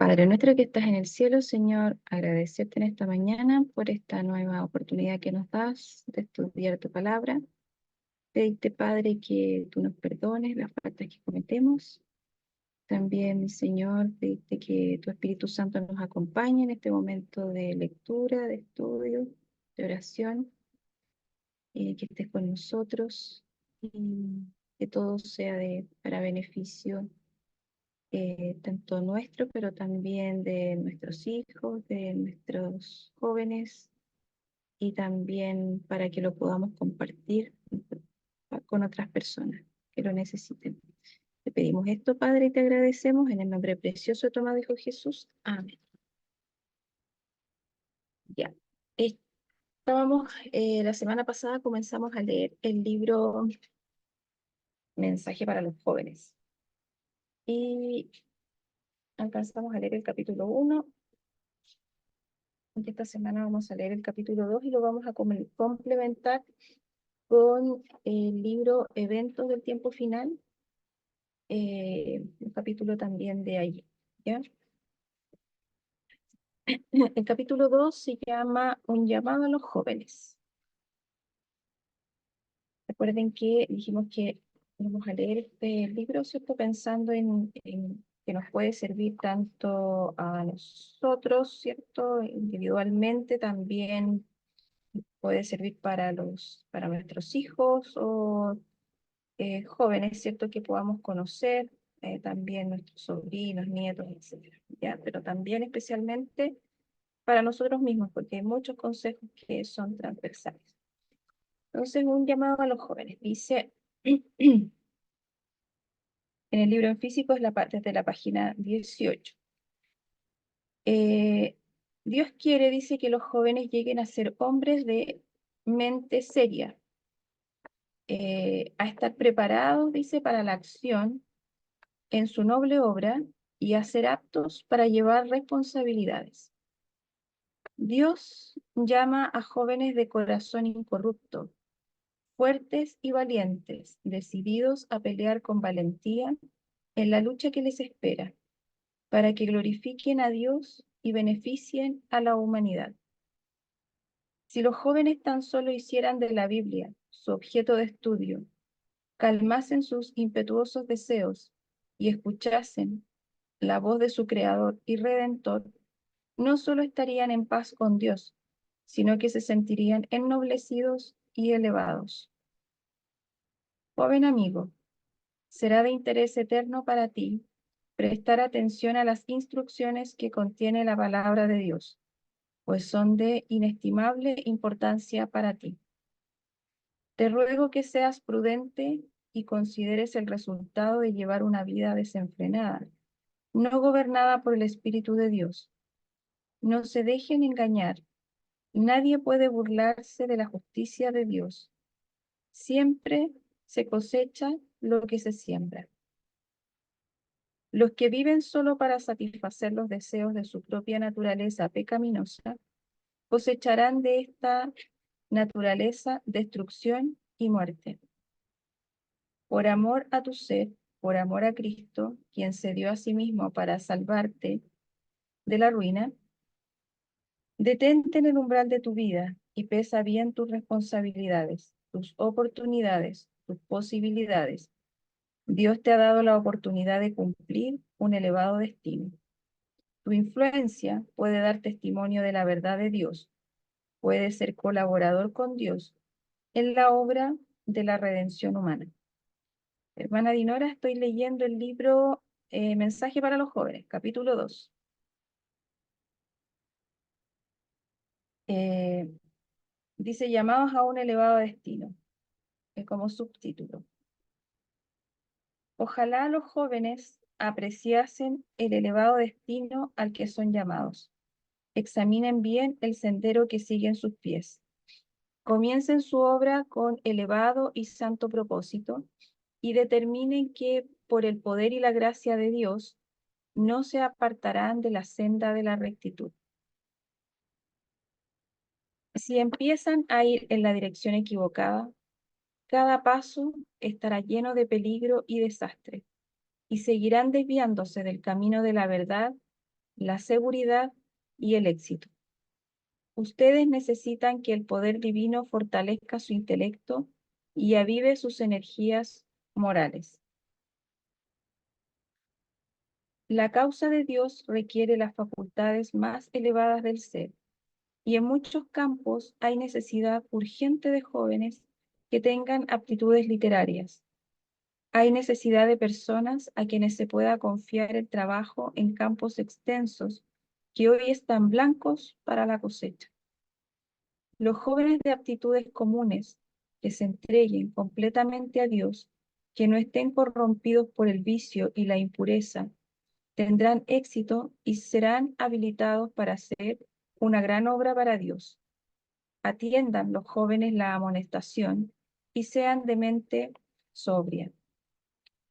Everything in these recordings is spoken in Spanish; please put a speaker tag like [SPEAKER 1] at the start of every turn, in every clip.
[SPEAKER 1] Padre nuestro que estás en el cielo, Señor, agradecerte en esta mañana por esta nueva oportunidad que nos das de estudiar tu palabra. Pedirte, Padre, que tú nos perdones las faltas que cometemos. También, mi Señor, pedirte que tu Espíritu Santo nos acompañe en este momento de lectura, de estudio, de oración, que estés con nosotros y que todo sea para beneficio tanto nuestro, pero también de nuestros hijos, de nuestros jóvenes y también para que lo podamos compartir con otras personas que lo necesiten. Te pedimos esto, Padre, y te agradecemos en el nombre precioso de tu amado Hijo Jesús. Amén. Ya. Estábamos, la semana pasada comenzamos a leer el libro Mensaje para los Jóvenes y alcanzamos a leer el capítulo 1. Esta semana vamos a leer el capítulo 2 y lo vamos a complementar con el libro Eventos del Tiempo Final, un capítulo también de allí, ¿ya? El capítulo 2 se llama Un llamado a los jóvenes. Recuerden que dijimos que vamos a leer este libro, ¿cierto? Pensando en que nos puede servir tanto a nosotros, ¿cierto? Individualmente, también puede servir para nuestros hijos o jóvenes, ¿cierto? Que podamos conocer, también nuestros sobrinos, nietos, etcétera, ¿ya? Pero también especialmente para nosotros mismos, porque hay muchos consejos que son transversales. Entonces, un llamado a los jóvenes. Dice, en el libro en físico, desde la página 18. Eh, Dios quiere, dice, que los jóvenes lleguen a ser hombres de mente seria, a estar preparados, dice, para la acción en su noble obra y a ser aptos para llevar responsabilidades. Dios llama a jóvenes de corazón incorrupto, fuertes y valientes, decididos a pelear con valentía en la lucha que les espera, para que glorifiquen a Dios y beneficien a la humanidad. Si los jóvenes tan solo hicieran de la Biblia su objeto de estudio, calmasen sus impetuosos deseos y escuchasen la voz de su Creador y Redentor, no solo estarían en paz con Dios, sino que se sentirían ennoblecidos y elevados. Joven amigo, será de interés eterno para ti prestar atención a las instrucciones que contiene la palabra de Dios, pues son de inestimable importancia para ti. Te ruego que seas prudente y consideres el resultado de llevar una vida desenfrenada, no gobernada por el Espíritu de Dios. No se dejen engañar. Nadie puede burlarse de la justicia de Dios. Siempre se cosecha lo que se siembra. Los que viven solo para satisfacer los deseos de su propia naturaleza pecaminosa, cosecharán de esta naturaleza destrucción y muerte. Por amor a tu ser, por amor a Cristo, quien se dio a sí mismo para salvarte de la ruina, detente en el umbral de tu vida y pesa bien tus responsabilidades, tus oportunidades, tus posibilidades. Dios te ha dado la oportunidad de cumplir un elevado destino. Tu influencia puede dar testimonio de la verdad de Dios. Puedes ser colaborador con Dios en la obra de la redención humana. Hermana Dinora, estoy leyendo el libro Mensaje para los Jóvenes, capítulo 2. Eh, Dice, llamados a un elevado destino, como subtítulo. Ojalá los jóvenes apreciasen el elevado destino al que son llamados. Examinen bien el sendero que siguen sus pies. Comiencen su obra con elevado y santo propósito y determinen que por el poder y la gracia de Dios no se apartarán de la senda de la rectitud. Si empiezan a ir en la dirección equivocada, cada paso estará lleno de peligro y desastre, y seguirán desviándose del camino de la verdad la seguridad y el éxito. Ustedes necesitan que el poder divino fortalezca su intelecto y avive sus energías morales. La causa de Dios requiere las facultades más elevadas del ser, y en muchos campos hay necesidad urgente de jóvenes que tengan aptitudes literarias. Hay necesidad de personas a quienes se pueda confiar el trabajo en campos extensos que hoy están blancos para la cosecha. Los jóvenes de aptitudes comunes que se entreguen completamente a Dios, que no estén corrompidos por el vicio y la impureza, tendrán éxito y serán habilitados para hacer una gran obra para Dios. Atiendan los jóvenes la amonestación y sean de mente sobria.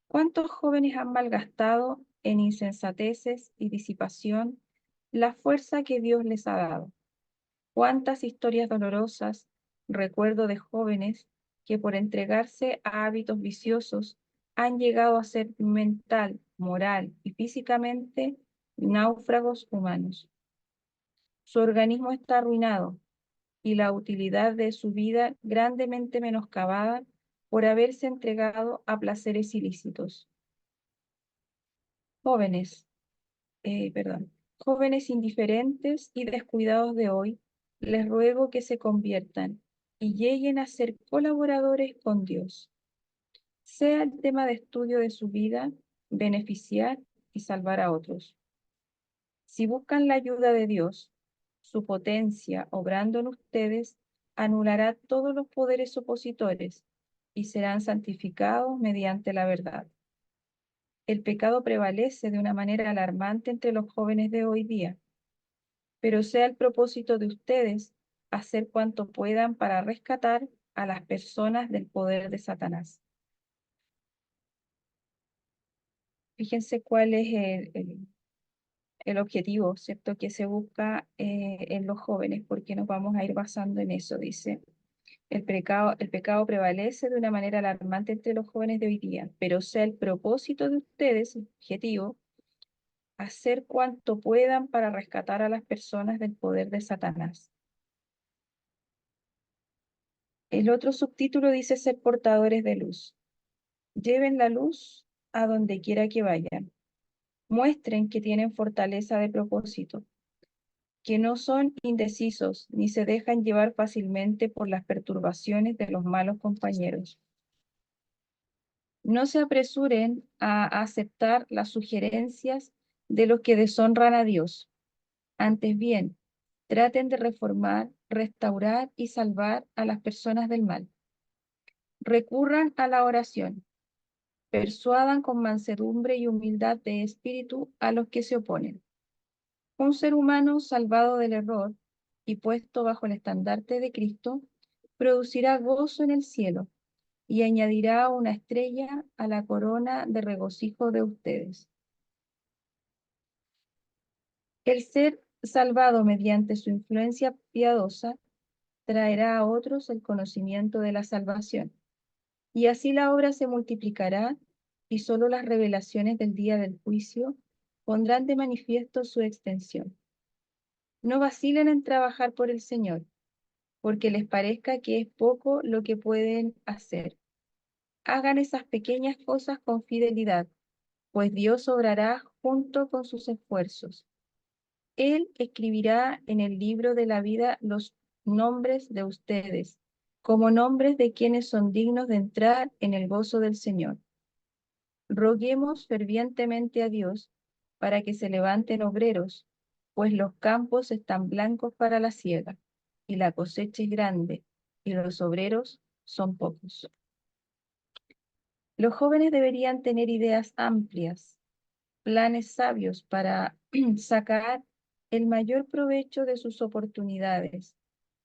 [SPEAKER 1] ¿Cuántos jóvenes han malgastado en insensateces y disipación la fuerza que Dios les ha dado? ¿Cuántas historias dolorosas recuerdo de jóvenes que por entregarse a hábitos viciosos han llegado a ser mental, moral y físicamente náufragos humanos? Su organismo está arruinado y la utilidad de su vida grandemente menoscabada por haberse entregado a placeres ilícitos. Jóvenes, jóvenes indiferentes y descuidados de hoy, les ruego que se conviertan y lleguen a ser colaboradores con Dios. Sea el tema de estudio de su vida beneficiar y salvar a otros. Si buscan la ayuda de Dios, su potencia obrando en ustedes anulará todos los poderes opositores y serán santificados mediante la verdad. El pecado prevalece de una manera alarmante entre los jóvenes de hoy día, pero sea el propósito de ustedes hacer cuanto puedan para rescatar a las personas del poder de Satanás. Fíjense cuál es el objetivo, ¿cierto?, que se busca en los jóvenes, porque nos vamos a ir basando en eso. Dice, el pecado prevalece de una manera alarmante entre los jóvenes de hoy día, pero sea el propósito de ustedes, el objetivo, hacer cuanto puedan para rescatar a las personas del poder de Satanás. El otro subtítulo dice ser portadores de luz. Lleven la luz a donde quiera que vayan. Muestren que tienen fortaleza de propósito, que no son indecisos ni se dejan llevar fácilmente por las perturbaciones de los malos compañeros. No se apresuren a aceptar las sugerencias de los que deshonran a Dios. Antes bien, traten de reformar, restaurar y salvar a las personas del mal. Recurran a la oración. Persuadan con mansedumbre y humildad de espíritu a los que se oponen. Un ser humano salvado del error y puesto bajo el estandarte de Cristo producirá gozo en el cielo y añadirá una estrella a la corona de regocijo de ustedes. El ser salvado mediante su influencia piadosa traerá a otros el conocimiento de la salvación, y así la obra se multiplicará y solo las revelaciones del día del juicio pondrán de manifiesto su extensión. No vacilen en trabajar por el Señor, porque les parezca que es poco lo que pueden hacer. Hagan esas pequeñas cosas con fidelidad, pues Dios obrará junto con sus esfuerzos. Él escribirá en el libro de la vida los nombres de ustedes, como nombres de quienes son dignos de entrar en el gozo del Señor. Roguemos fervientemente a Dios para que se levanten obreros, pues los campos están blancos para la siega, y la cosecha es grande, y los obreros son pocos. Los jóvenes deberían tener ideas amplias, planes sabios para sacar el mayor provecho de sus oportunidades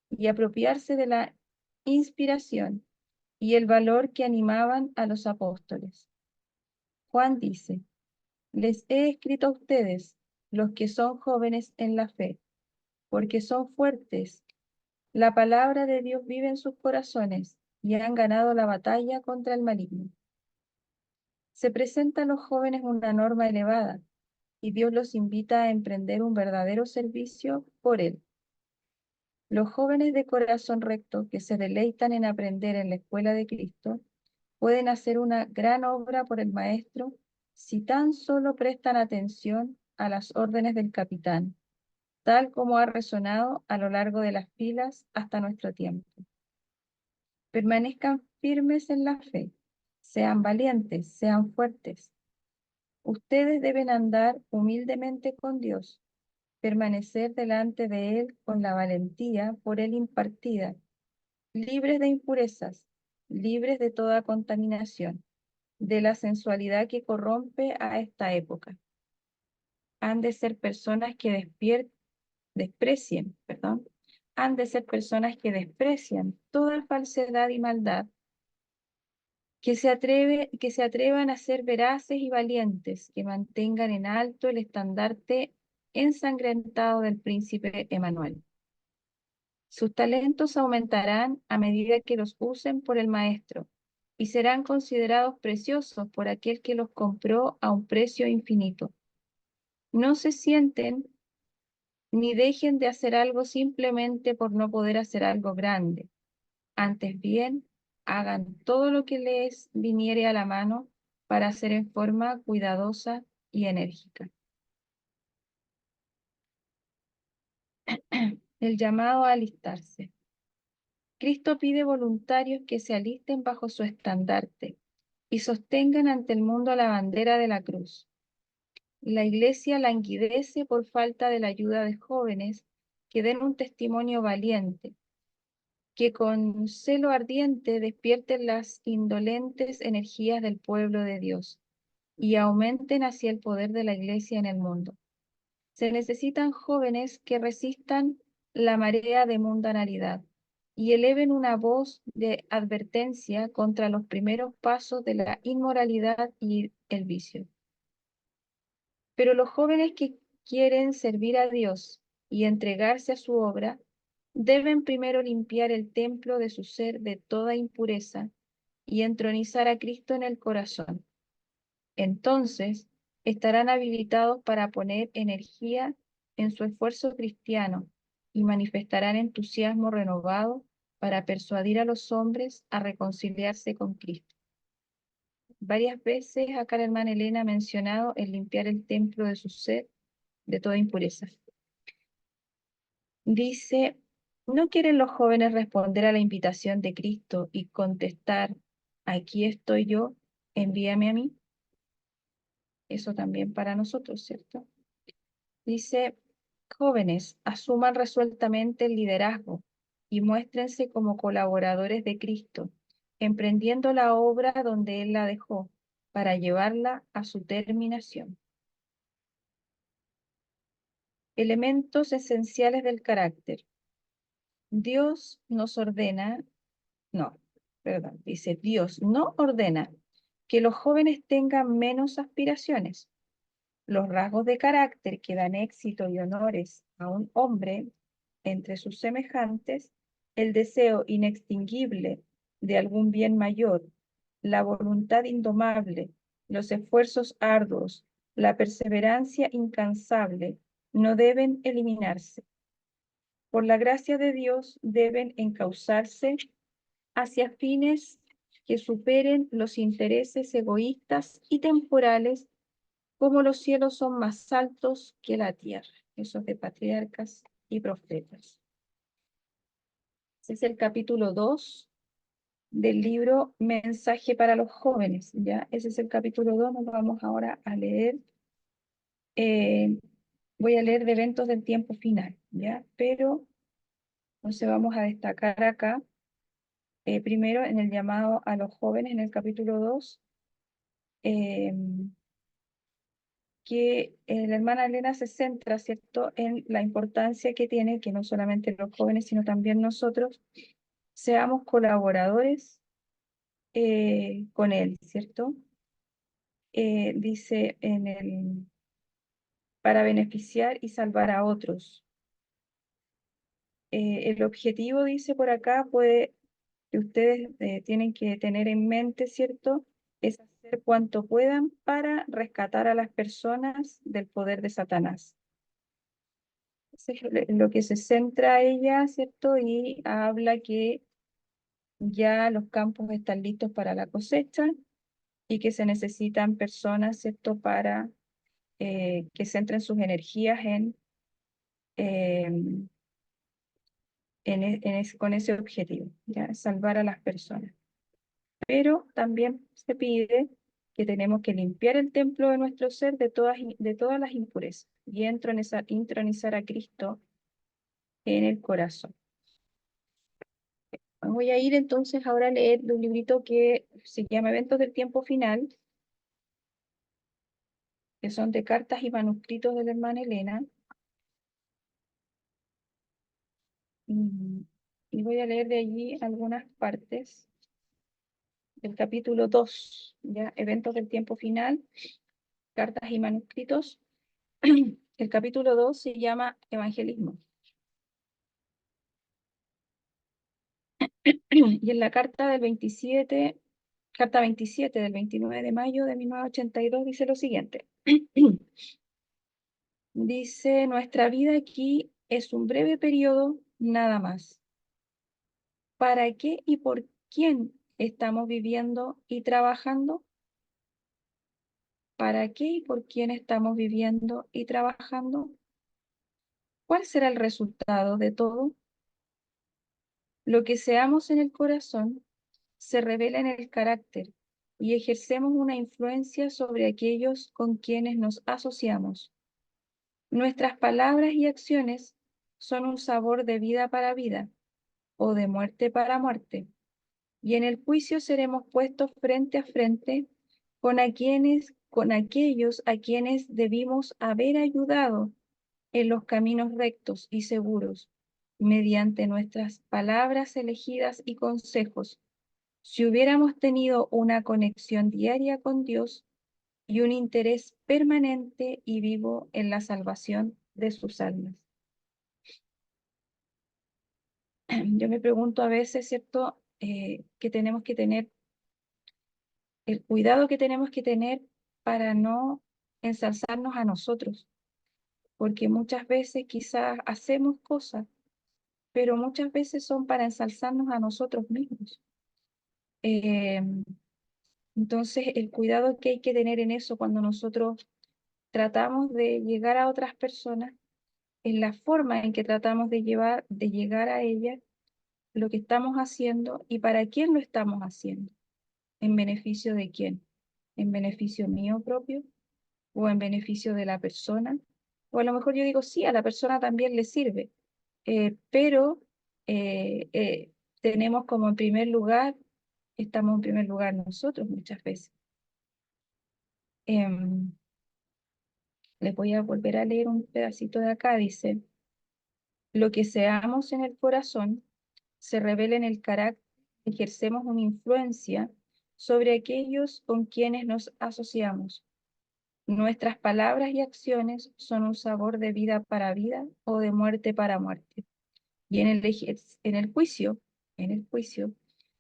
[SPEAKER 1] y apropiarse de la inspiración y el valor que animaban a los apóstoles. Juan dice, les he escrito a ustedes, los que son jóvenes en la fe, porque son fuertes. La palabra de Dios vive en sus corazones y han ganado la batalla contra el maligno. Se presenta a los jóvenes una norma elevada, y Dios los invita a emprender un verdadero servicio por Él. Los jóvenes de corazón recto que se deleitan en aprender en la escuela de Cristo pueden hacer una gran obra por el Maestro si tan solo prestan atención a las órdenes del capitán, tal como ha resonado a lo largo de las filas hasta nuestro tiempo. Permanezcan firmes en la fe, sean valientes, sean fuertes. Ustedes deben andar humildemente con Dios, permanecer delante de Él con la valentía por Él impartida, libres de impurezas, libres de toda contaminación, de la sensualidad que corrompe a esta época. Han de ser personas que han de ser personas que desprecian toda falsedad y maldad, que se atrevan a ser veraces y valientes, que mantengan en alto el estandarte ensangrentado del príncipe Emanuel. Sus talentos aumentarán a medida que los usen por el Maestro y serán considerados preciosos por aquel que los compró a un precio infinito. No se sienten ni dejen de hacer algo simplemente por no poder hacer algo grande. Antes bien, hagan todo lo que les viniere a la mano para hacer en forma cuidadosa y enérgica. El llamado a alistarse. Cristo pide voluntarios que se alisten bajo su estandarte y sostengan ante el mundo la bandera de la cruz. La Iglesia languidece por falta de la ayuda de jóvenes que den un testimonio valiente, que con celo ardiente despierten las indolentes energías del pueblo de Dios y aumenten así el poder de la Iglesia en el mundo. Se necesitan jóvenes que resistan la marea de mundanalidad y eleven una voz de advertencia contra los primeros pasos de la inmoralidad y el vicio. Pero los jóvenes que quieren servir a Dios y entregarse a su obra, deben primero limpiar el templo de su ser de toda impureza y entronizar a Cristo en el corazón. Entonces estarán habilitados para poner energía en su esfuerzo cristiano y manifestarán entusiasmo renovado para persuadir a los hombres a reconciliarse con Cristo. Varias veces acá la hermana Elena ha mencionado el limpiar el templo de su ser de toda impureza. Dice, ¿no quieren los jóvenes responder a la invitación de Cristo y contestar, aquí estoy yo, envíame a mí? Eso también para nosotros, ¿cierto? Dice, jóvenes, asuman resueltamente el liderazgo y muéstrense como colaboradores de Cristo, emprendiendo la obra donde Él la dejó, para llevarla a su terminación. Elementos esenciales del carácter. Dios nos ordena, no, perdón, dice, Dios no ordena que los jóvenes tengan menos aspiraciones. Los rasgos de carácter que dan éxito y honores a un hombre entre sus semejantes, el deseo inextinguible de algún bien mayor, la voluntad indomable, los esfuerzos arduos, la perseverancia incansable, no deben eliminarse. Por la gracia de Dios deben encauzarse hacia fines que superen los intereses egoístas y temporales, como los cielos son más altos que la tierra. Eso es de Patriarcas y Profetas. Ese es el capítulo 2 del libro Mensaje para los jóvenes, ¿ya? Ese es el capítulo 2, nos vamos ahora a leer. Voy a leer de eventos del tiempo final, ¿ya? Pero, entonces vamos a destacar acá, primero en el llamado a los jóvenes, en el capítulo 2, que la hermana Elena se centra, ¿cierto?, en la importancia que tiene que no solamente los jóvenes, sino también nosotros seamos colaboradores con él, ¿cierto? Dice para beneficiar y salvar a otros. El objetivo, dice por acá, que ustedes tienen que tener en mente, ¿cierto? Es hacer hacer cuanto puedan para rescatar a las personas del poder de Satanás. Eso es lo que se centra ella, ¿cierto? Y habla que ya los campos están listos para la cosecha y que se necesitan personas, ¿cierto? Para que centren sus energías em, con ese objetivo, ¿ya? Salvar a las personas. Pero también se pide que tenemos que limpiar el templo de nuestro ser de todas las impurezas y entronizar a Cristo en el corazón. Voy a ir entonces ahora a leer de un librito que se llama Eventos del Tiempo Final, que son de cartas y manuscritos de la hermana Elena. Y voy a leer de allí algunas partes del capítulo 2, ¿ya? Eventos del Tiempo Final, cartas y manuscritos. El capítulo 2 se llama Evangelismo. Y en la carta del 27, carta 27 del 29 de mayo de 1982 dice lo siguiente. Dice, nuestra vida aquí es un breve periodo, nada más. ¿Para qué y por quién estamos viviendo y trabajando? ¿Para qué y por quién estamos viviendo y trabajando? ¿Cuál será el resultado de todo? Lo que seamos en el corazón se revela en el carácter y ejercemos una influencia sobre aquellos con quienes nos asociamos. Nuestras palabras y acciones son un sabor de vida para vida o de muerte para muerte, y en el juicio seremos puestos frente a frente con aquellos a quienes debimos haber ayudado en los caminos rectos y seguros, mediante nuestras palabras elegidas y consejos. Si hubiéramos tenido una conexión diaria con Dios y un interés permanente y vivo en la salvación de sus almas. Yo me pregunto a veces, ¿cierto? Que tenemos que tener, el cuidado que tenemos que tener para no ensalzarnos a nosotros, porque muchas veces quizás hacemos cosas, pero muchas veces son para ensalzarnos a nosotros mismos. Eh, entonces, el cuidado que hay que tener en eso cuando nosotros tratamos de llegar a otras personas, en la forma en que tratamos de llegar a ellas, lo que estamos haciendo y para quién lo estamos haciendo. ¿En beneficio de quién? ¿En beneficio mío propio o en beneficio de la persona? O a lo mejor yo digo, sí, a la persona también le sirve, pero eh, eh, tenemos como en primer lugar, estamos en primer lugar nosotros muchas veces. Em, Les voy a volver a leer un pedacito de acá, dice, lo que seamos en el corazón se revela en el carácter, ejercemos una influencia sobre aquellos con quienes nos asociamos. Nuestras palabras y acciones son un sabor de vida para vida o de muerte para muerte. Y en el juicio,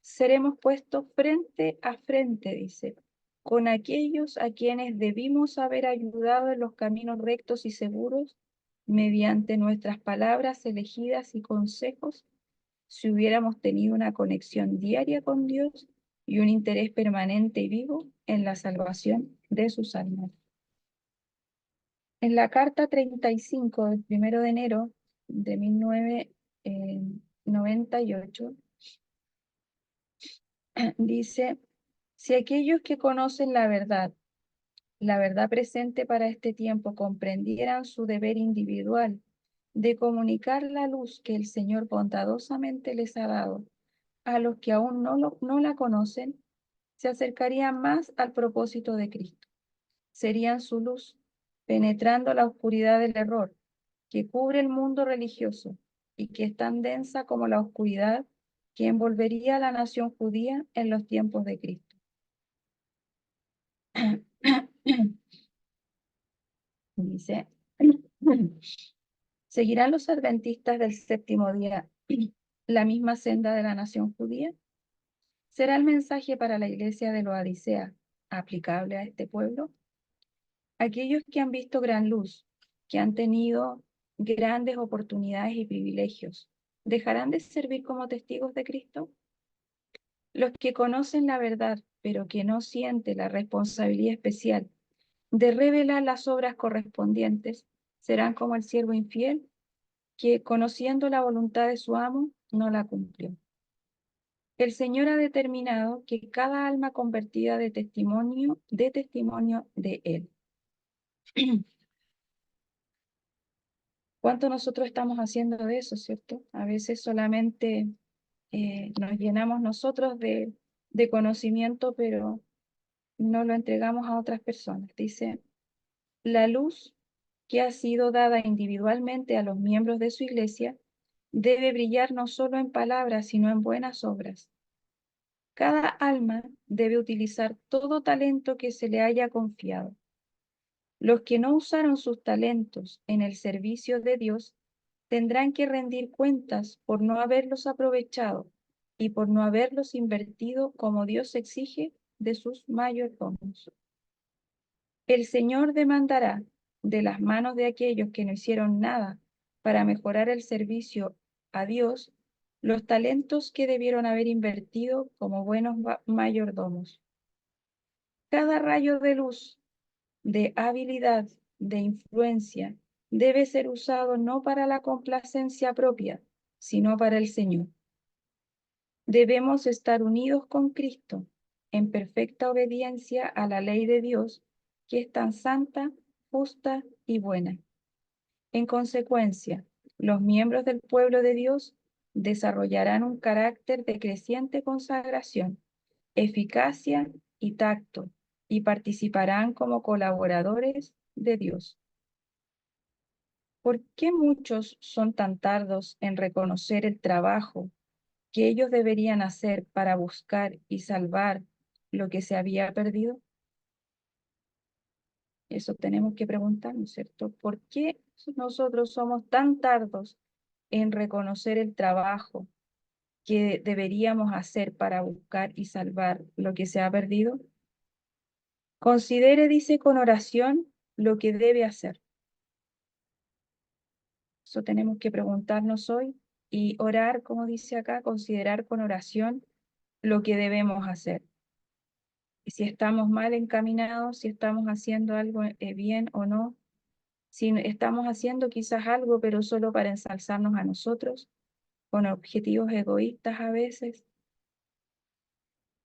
[SPEAKER 1] seremos puestos frente a frente, dice, con aquellos a quienes debimos haber ayudado en los caminos rectos y seguros mediante nuestras palabras elegidas y consejos, si hubiéramos tenido una conexión diaria con Dios y un interés permanente y vivo en la salvación de sus almas. En la carta 35 del 1 de enero de 1998, dice, si aquellos que conocen la verdad presente para este tiempo, comprendieran su deber individual de comunicar la luz que el Señor bondadosamente les ha dado a los que aún no la conocen, se acercarían más al propósito de Cristo. Serían su luz, penetrando la oscuridad del error que cubre el mundo religioso y que es tan densa como la oscuridad que envolvería a la nación judía en los tiempos de Cristo. Dice, ¿seguirán los adventistas del séptimo día la misma senda de la nación judía? Será el mensaje para la iglesia de Laodicea aplicable a este pueblo? Aquellos que han visto gran luz, que han tenido grandes oportunidades y privilegios, ¿dejarán de servir como testigos de Cristo? Los que conocen la verdad, pero que no sienten la responsabilidad especial de revelar las obras correspondientes, serán como el siervo infiel que, conociendo la voluntad de su amo, no la cumplió. El Señor ha determinado que cada alma convertida de testimonio de Él. ¿Cuánto nosotros estamos haciendo de eso, cierto? A veces solamente nos llenamos nosotros de conocimiento, pero no lo entregamos a otras personas. Dice, la luz que ha sido dada individualmente a los miembros de su iglesia debe brillar no solo en palabras, sino en buenas obras. Cada alma debe utilizar todo talento que se le haya confiado. Los que no usaron sus talentos en el servicio de Dios tendrán que rendir cuentas por no haberlos aprovechado y por no haberlos invertido como Dios exige de sus mayordomos. El Señor demandará de las manos de aquellos que no hicieron nada para mejorar el servicio a Dios los talentos que debieron haber invertido como buenos mayordomos. Cada rayo de luz, de habilidad, de influencia, debe ser usado no para la complacencia propia, sino para el Señor. Debemos estar unidos con Cristo en perfecta obediencia a la ley de Dios, que es tan santa, justa y buena. En consecuencia, los miembros del pueblo de Dios desarrollarán un carácter de creciente consagración, eficacia y tacto, y participarán como colaboradores de Dios. ¿Por qué muchos son tan tardos en reconocer el trabajo que ellos deberían hacer para buscar y salvar lo que se había perdido? Eso tenemos que preguntarnos, ¿cierto? ¿Por qué nosotros somos tan tardos en reconocer el trabajo que deberíamos hacer para buscar y salvar lo que se ha perdido? Considere, dice, con oración lo que debe hacer. Eso tenemos que preguntarnos hoy y orar, como dice acá, considerar con oración lo que debemos hacer. Si estamos mal encaminados, si estamos haciendo algo bien o no, si estamos haciendo quizás algo, pero solo para ensalzarnos a nosotros, con objetivos egoístas a veces.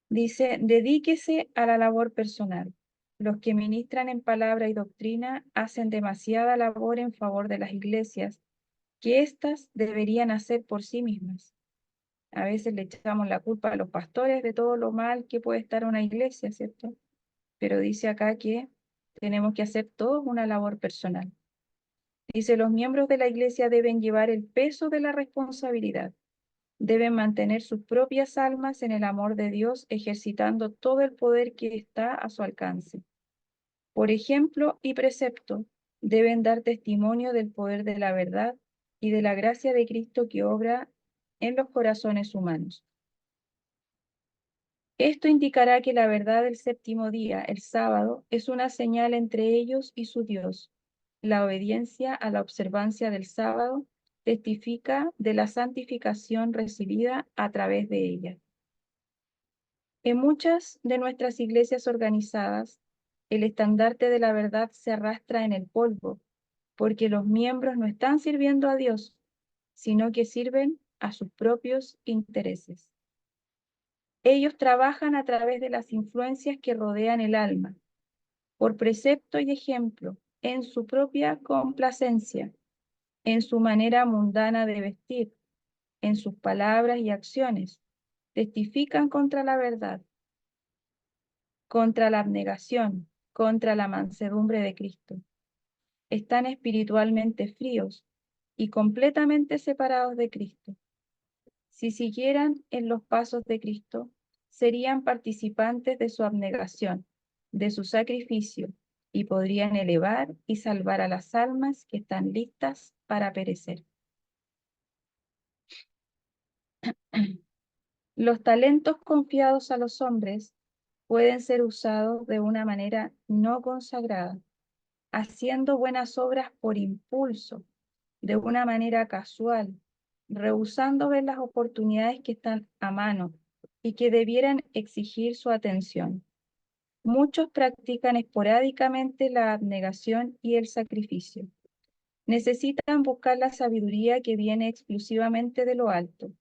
[SPEAKER 1] Dice, dedíquese a la labor personal. Los que ministran en palabra y doctrina hacen demasiada labor en favor de las iglesias, que éstas deberían hacer por sí mismas. A veces le echamos la culpa a los pastores de todo lo mal que puede estar una iglesia, ¿cierto? Pero dice acá que tenemos que hacer todos una labor personal. Dice, los miembros de la iglesia deben llevar el peso de la responsabilidad. Deben mantener sus propias almas en el amor de Dios, ejercitando todo el poder que está a su alcance. Por ejemplo y precepto, deben dar testimonio del poder de la verdad y de la gracia de Cristo que obra en los corazones humanos. Esto indicará que la verdad del séptimo día, el sábado, es una señal entre ellos y su Dios. La obediencia a la observancia del sábado testifica de la santificación recibida a través de ella. En muchas de nuestras iglesias organizadas, el estandarte de la verdad se arrastra en el polvo, porque los miembros no están sirviendo a Dios, sino que sirven a sus propios intereses. Ellos trabajan a través de las influencias que rodean el alma, por precepto y ejemplo, en su propia complacencia, en su manera mundana de vestir, en sus palabras y acciones. Testifican contra la verdad, contra la abnegación, contra la mansedumbre de Cristo. Están espiritualmente fríos y completamente separados de Cristo. Si siguieran en los pasos de Cristo, serían participantes de su abnegación, de su sacrificio, y podrían elevar y salvar a las almas que están listas para perecer. Los talentos confiados a los hombres pueden ser usados de una manera no consagrada, haciendo buenas obras por impulso, de una manera casual, rehusando ver las oportunidades que están a mano y que debieran exigir su atención. Muchos practican esporádicamente la abnegación y el sacrificio. Necesitan buscar la sabiduría que viene exclusivamente de lo alto.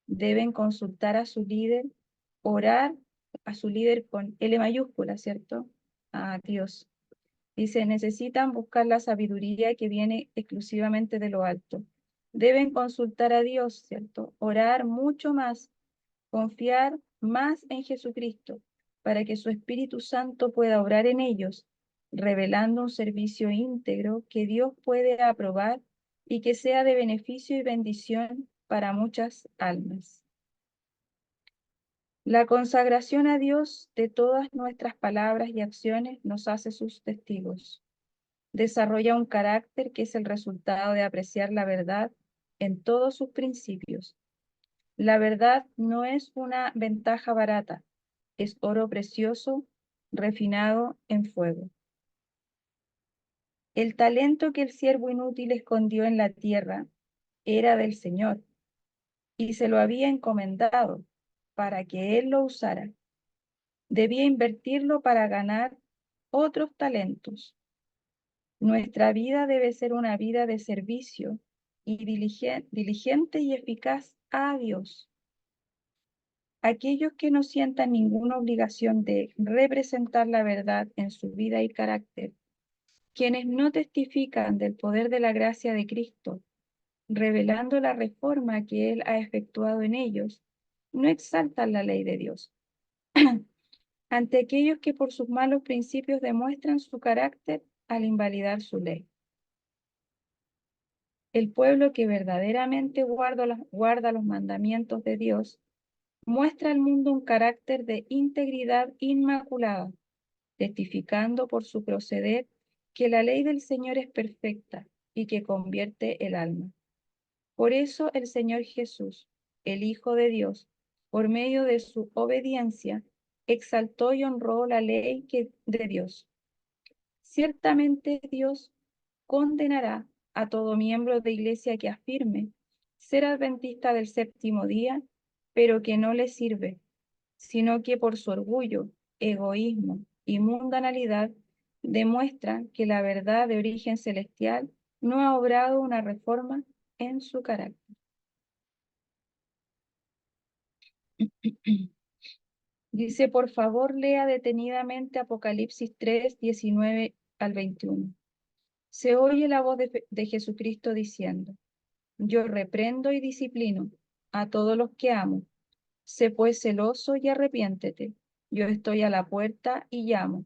[SPEAKER 1] Deben consultar a su líder, orar a su líder con L mayúscula, ¿cierto? A Dios. Dice, necesitan buscar la sabiduría que viene exclusivamente de lo alto. Deben consultar a Dios, ¿cierto? Orar mucho más, confiar más en Jesucristo, para que su Espíritu Santo pueda obrar en ellos, revelando un servicio íntegro que Dios puede aprobar y que sea de beneficio y bendición para muchas almas. La consagración a Dios de todas nuestras palabras y acciones nos hace sus testigos. Desarrolla un carácter que es el resultado de apreciar la verdad en todos sus principios. La verdad no es una ventaja barata, es oro precioso refinado en fuego. El talento que el siervo inútil escondió en la tierra era del Señor y se lo había encomendado para que él lo usara. Debía invertirlo para ganar otros talentos. Nuestra vida debe ser una vida de servicio y diligente y eficaz a Dios. Aquellos que no sientan ninguna obligación de representar la verdad en su vida y carácter, quienes no testifican del poder de la gracia de Cristo, revelando la reforma que Él ha efectuado en ellos, no exaltan la ley de Dios. Ante aquellos que por sus malos principios demuestran su carácter al invalidar su ley. El pueblo que verdaderamente guarda los mandamientos de Dios muestra al mundo un carácter de integridad inmaculada, testificando por su proceder que la ley del Señor es perfecta y que convierte el alma. Por eso el Señor Jesús, el Hijo de Dios, por medio de su obediencia, exaltó y honró la ley de Dios. Ciertamente Dios condenará a todo miembro de iglesia que afirme ser adventista del séptimo día, pero que no le sirve, sino que por su orgullo, egoísmo y mundanalidad demuestra que la verdad de origen celestial no ha obrado una reforma en su carácter. Dice, por favor, lea detenidamente Apocalipsis 3, 19 al 21. Se oye la voz de Jesucristo diciendo, yo reprendo y disciplino a todos los que amo. Sé pues celoso y arrepiéntete. Yo estoy a la puerta y llamo.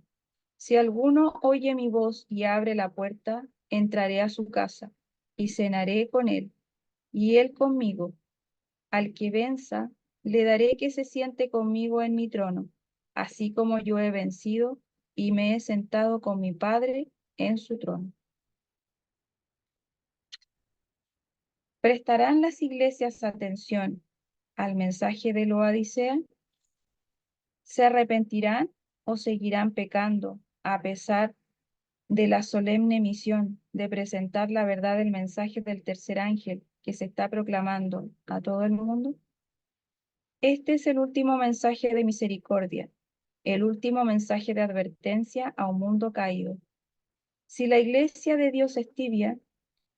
[SPEAKER 1] Si alguno oye mi voz y abre la puerta, entraré a su casa y cenaré con él, y él conmigo. Al que venza, le daré que se siente conmigo en mi trono, así como yo he vencido y me he sentado con mi Padre en su trono. ¿Prestarán las iglesias atención al mensaje de Laodicea? ¿Se arrepentirán o seguirán pecando a pesar de la solemne misión de presentar la verdad del mensaje del tercer ángel que se está proclamando a todo el mundo? Este es el último mensaje de misericordia, el último mensaje de advertencia a un mundo caído. Si la iglesia de Dios es tibia,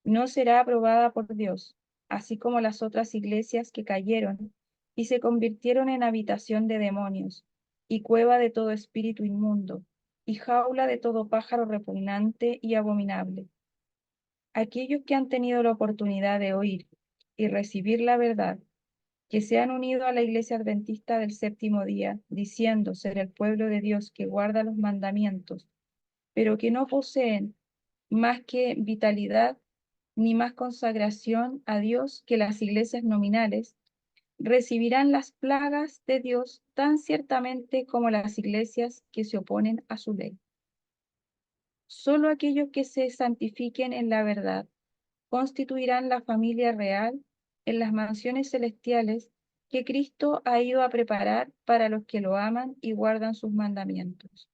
[SPEAKER 1] no será aprobada por Dios, así como las otras iglesias que cayeron y se convirtieron en habitación de demonios, y cueva de todo espíritu inmundo, y jaula de todo pájaro repugnante y abominable. Aquellos que han tenido la oportunidad de oír y recibir la verdad, que se han unido a la iglesia adventista del séptimo día, diciendo ser el pueblo de Dios que guarda los mandamientos, pero que no poseen más que vitalidad ni más consagración a Dios que las iglesias nominales, recibirán las plagas de Dios tan ciertamente como las iglesias que se oponen a su ley. Solo aquellos que se santifiquen en la verdad constituirán la familia real en las mansiones celestiales que Cristo ha ido a preparar para los que lo aman y guardan sus mandamientos.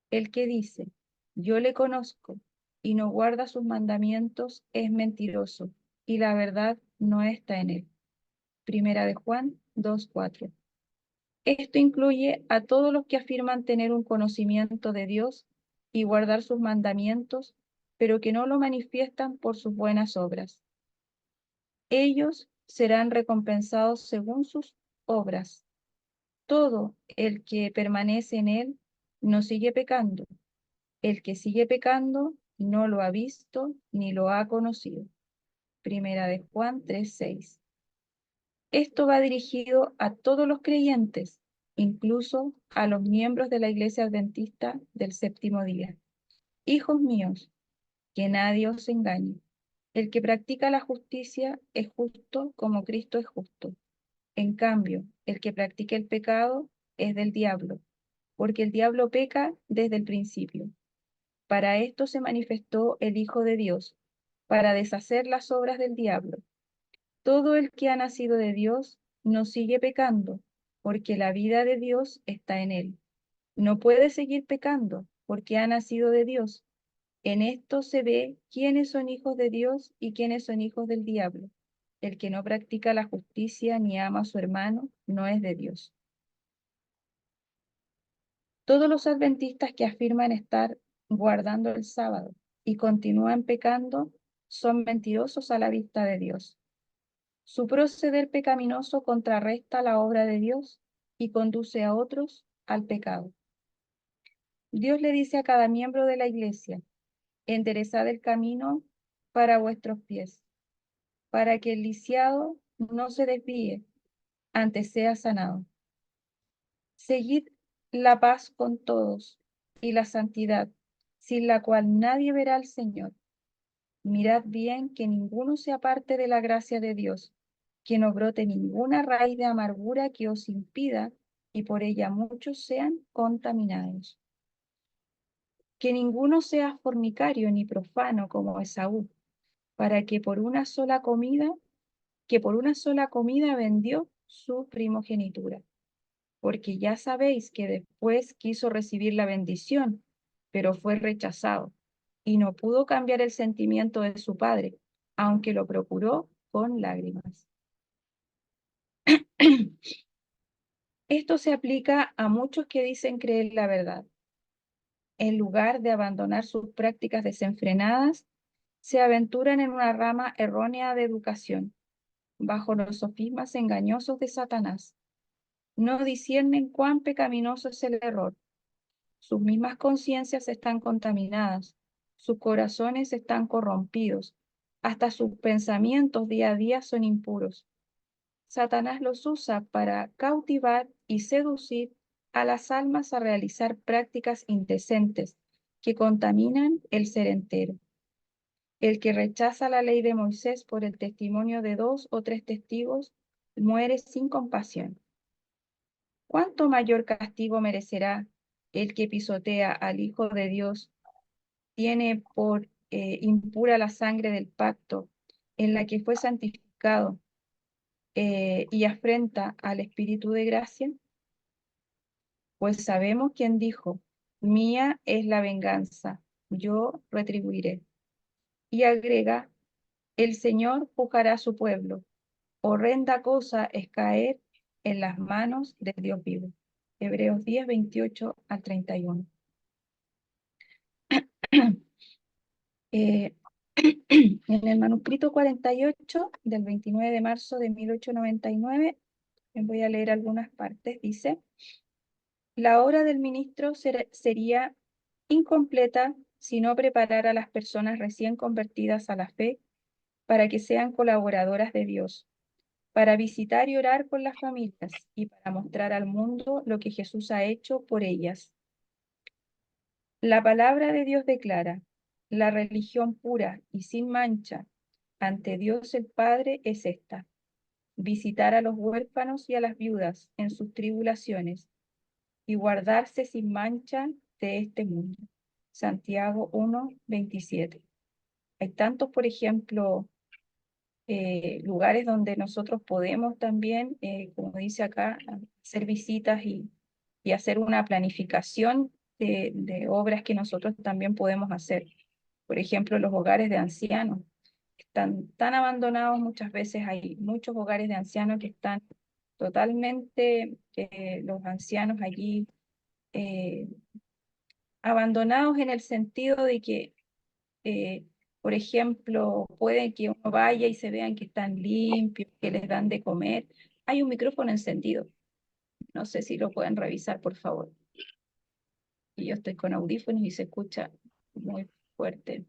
[SPEAKER 1] El que dice, yo le conozco, y no guarda sus mandamientos, es mentiroso, y la verdad no está en él. Primera de Juan 2:4. Esto incluye a todos los que afirman tener un conocimiento de Dios y guardar sus mandamientos, pero que no lo manifiestan por sus buenas obras. Ellos serán recompensados según sus obras. Todo el que permanece en él no sigue pecando. El que sigue pecando no lo ha visto ni lo ha conocido. Primera de Juan 3:6. Esto va dirigido a todos los creyentes, incluso a los miembros de la Iglesia Adventista del Séptimo Día. Hijos míos, que nadie os engañe. El que practica la justicia es justo como Cristo es justo. En cambio, el que practica el pecado es del diablo, porque el diablo peca desde el principio. Para esto se manifestó el Hijo de Dios, para deshacer las obras del diablo. Todo el que ha nacido de Dios no sigue pecando, porque la vida de Dios está en él. No puede seguir pecando, porque ha nacido de Dios. En esto se ve quiénes son hijos de Dios y quiénes son hijos del diablo. El que no practica la justicia ni ama a su hermano no es de Dios. Todos los adventistas que afirman estar guardando el sábado y continúan pecando son mentirosos a la vista de Dios. Su proceder pecaminoso contrarresta la obra de Dios y conduce a otros al pecado. Dios le dice a cada miembro de la iglesia, enderezad el camino para vuestros pies, para que el lisiado no se desvíe, antes sea sanado. Seguid la paz con todos y la santidad, sin la cual nadie verá al Señor. Mirad bien que ninguno se aparte de la gracia de Dios, que no brote ninguna raíz de amargura que os impida y por ella muchos sean contaminados. Que ninguno sea fornicario ni profano como Esaú, para que por una sola comida vendió su primogenitura. Porque ya sabéis que después quiso recibir la bendición, pero fue rechazado, y no pudo cambiar el sentimiento de su padre, aunque lo procuró con lágrimas. Esto se aplica a muchos que dicen creer la verdad. En lugar de abandonar sus prácticas desenfrenadas, se aventuran en una rama errónea de educación, bajo los sofismas engañosos de Satanás. No disciernen cuán pecaminoso es el error. Sus mismas conciencias están contaminadas, sus corazones están corrompidos, hasta sus pensamientos día a día son impuros. Satanás los usa para cautivar y seducir a las almas a realizar prácticas indecentes que contaminan el ser entero. El que rechaza la ley de Moisés por el testimonio de 2 o 3 testigos muere sin compasión. ¿Cuánto mayor castigo merecerá el que pisotea al Hijo de Dios, tiene por impura la sangre del pacto en la que fue santificado y afrenta al Espíritu de gracia? Pues sabemos quién dijo, mía es la venganza, yo retribuiré. Y agrega, el Señor juzgará a su pueblo. Horrenda cosa es caer en las manos de Dios vivo. Hebreos 10, 28 al 31. Eh, en el manuscrito 48 del 29 de marzo de 1899, les voy a leer algunas partes, dice, la obra del ministro sería incompleta si no preparara a las personas recién convertidas a la fe para que sean colaboradoras de Dios, para visitar y orar por las familias y para mostrar al mundo lo que Jesús ha hecho por ellas. La palabra de Dios declara, la religión pura y sin mancha ante Dios el Padre es esta, visitar a los huérfanos y a las viudas en sus tribulaciones y guardarse sin mancha de este mundo. Santiago 1, 27. Hay tantos, por ejemplo, lugares donde nosotros podemos también, como dice acá, hacer visitas y hacer una planificación de obras que nosotros también podemos hacer. Por ejemplo, los hogares de ancianos están tan abandonados muchas veces, hay muchos hogares de ancianos que están totalmente, los ancianos allí eh, abandonados en el sentido de que, eh, por ejemplo, puede que uno vaya y se vean que están limpios, que les dan de comer. Hay un micrófono encendido, no sé si lo pueden revisar, por favor. Y yo estoy con audífonos y se escucha muy fuerte.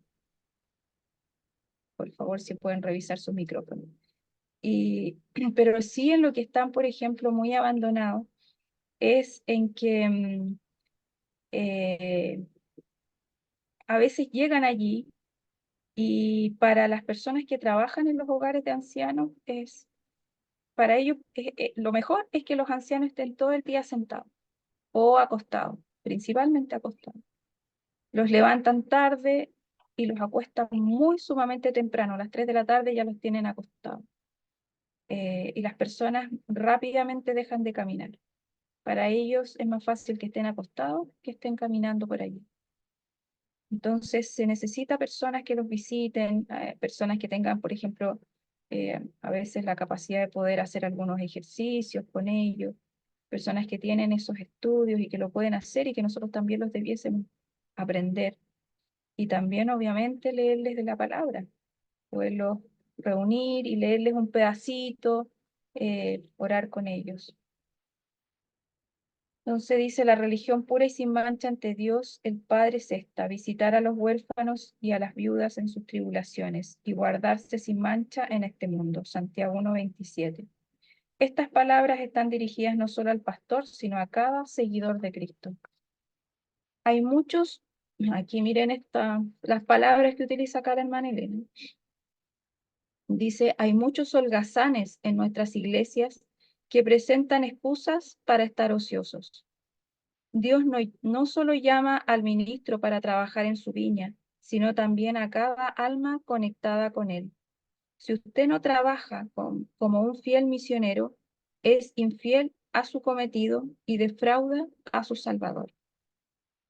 [SPEAKER 1] Por favor, si pueden revisar sus micrófonos. Pero sí en lo que están, por ejemplo, muy abandonados, es en que eh, a veces llegan allí y para las personas que trabajan en los hogares de ancianos, para ellos lo mejor es que los ancianos estén todo el día sentados o acostados, principalmente acostados. Los levantan tarde y los acuestan muy sumamente temprano, a las 3 de la tarde ya los tienen acostados. Y las personas rápidamente dejan de caminar. Para ellos es más fácil que estén acostados que estén caminando por allí. Entonces se necesita personas que los visiten, personas que tengan, por ejemplo, a veces la capacidad de poder hacer algunos ejercicios con ellos, personas que tienen esos estudios y que lo pueden hacer y que nosotros también los debiésemos aprender. Y también, obviamente, leerles de la palabra, poderlos reunir y leerles un pedacito, orar con ellos. Entonces dice, la religión pura y sin mancha ante Dios, el Padre es esta, visitar a los huérfanos y a las viudas en sus tribulaciones y guardarse sin mancha en este mundo. Santiago 1:27. Estas palabras están dirigidas no solo al pastor, sino a cada seguidor de Cristo. Hay muchos, aquí miren las palabras que utiliza acá la hermana Elena. Dice, hay muchos holgazanes en nuestras iglesias que presentan excusas para estar ociosos. Dios no solo llama al ministro para trabajar en su viña, sino también a cada alma conectada con él. Si usted no trabaja como un fiel misionero, es infiel a su cometido y defrauda a su Salvador.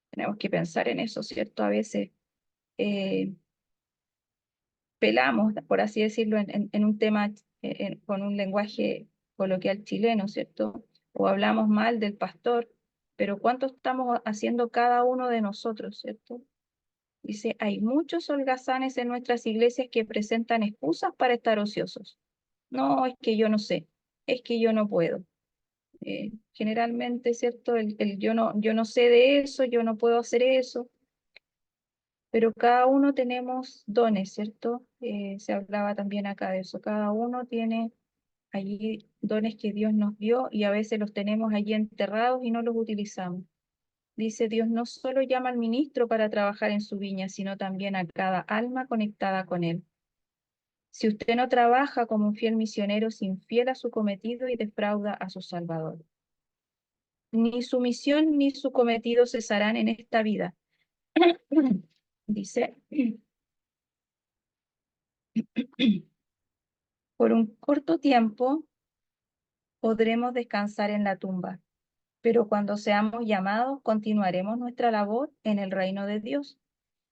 [SPEAKER 1] Tenemos que pensar en eso, ¿cierto? A veces eh, pelamos, por así decirlo, en un tema con un lenguaje coloquial chileno, ¿cierto? O hablamos mal del pastor, pero ¿cuánto estamos haciendo cada uno de nosotros, ¿cierto? Dice, hay muchos holgazanes en nuestras iglesias que presentan excusas para estar ociosos. No, es que yo no sé, es que yo no puedo. Generalmente, ¿cierto? Yo no sé de eso, yo no puedo hacer eso, pero cada uno tenemos dones, ¿cierto? Se hablaba también acá de eso. Cada uno tiene allí dones que Dios nos dio y a veces los tenemos allí enterrados y no los utilizamos. Dice, Dios no solo llama al ministro para trabajar en su viña, sino también a cada alma conectada con él. Si usted no trabaja como un fiel misionero, es infiel a su cometido y defrauda a su Salvador. Ni su misión ni su cometido cesarán en esta vida. Dice, por un corto tiempo podremos descansar en la tumba, pero cuando seamos llamados continuaremos nuestra labor en el reino de Dios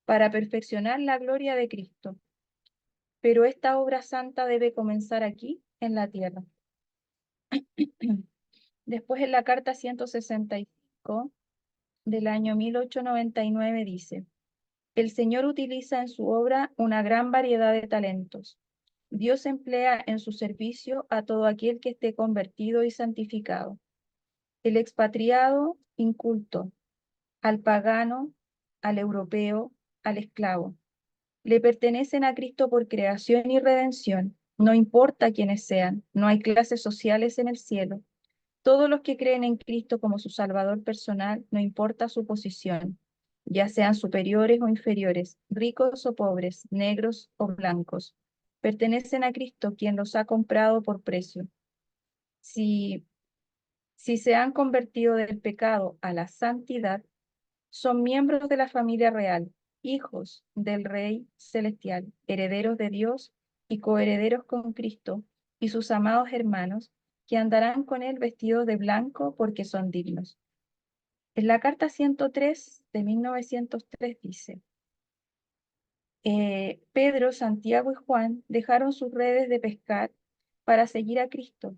[SPEAKER 1] para perfeccionar la gloria de Cristo. Pero esta obra santa debe comenzar aquí, en la tierra. Después en la carta 165 del año 1899 dice, el Señor utiliza en su obra una gran variedad de talentos. Dios emplea en su servicio a todo aquel que esté convertido y santificado. El expatriado inculto, al pagano, al europeo, al esclavo. Le pertenecen a Cristo por creación y redención. No importa quiénes sean, no hay clases sociales en el cielo. Todos los que creen en Cristo como su Salvador personal, no importa su posición, ya sean superiores o inferiores, ricos o pobres, negros o blancos, pertenecen a Cristo quien los ha comprado por precio. Si, si se han convertido del pecado a la santidad, son miembros de la familia real, hijos del Rey Celestial, herederos de Dios y coherederos con Cristo y sus amados hermanos, que andarán con él vestidos de blanco porque son dignos. En la carta 103 de 1903 dice: Pedro, Santiago y Juan dejaron sus redes de pescar para seguir a Cristo,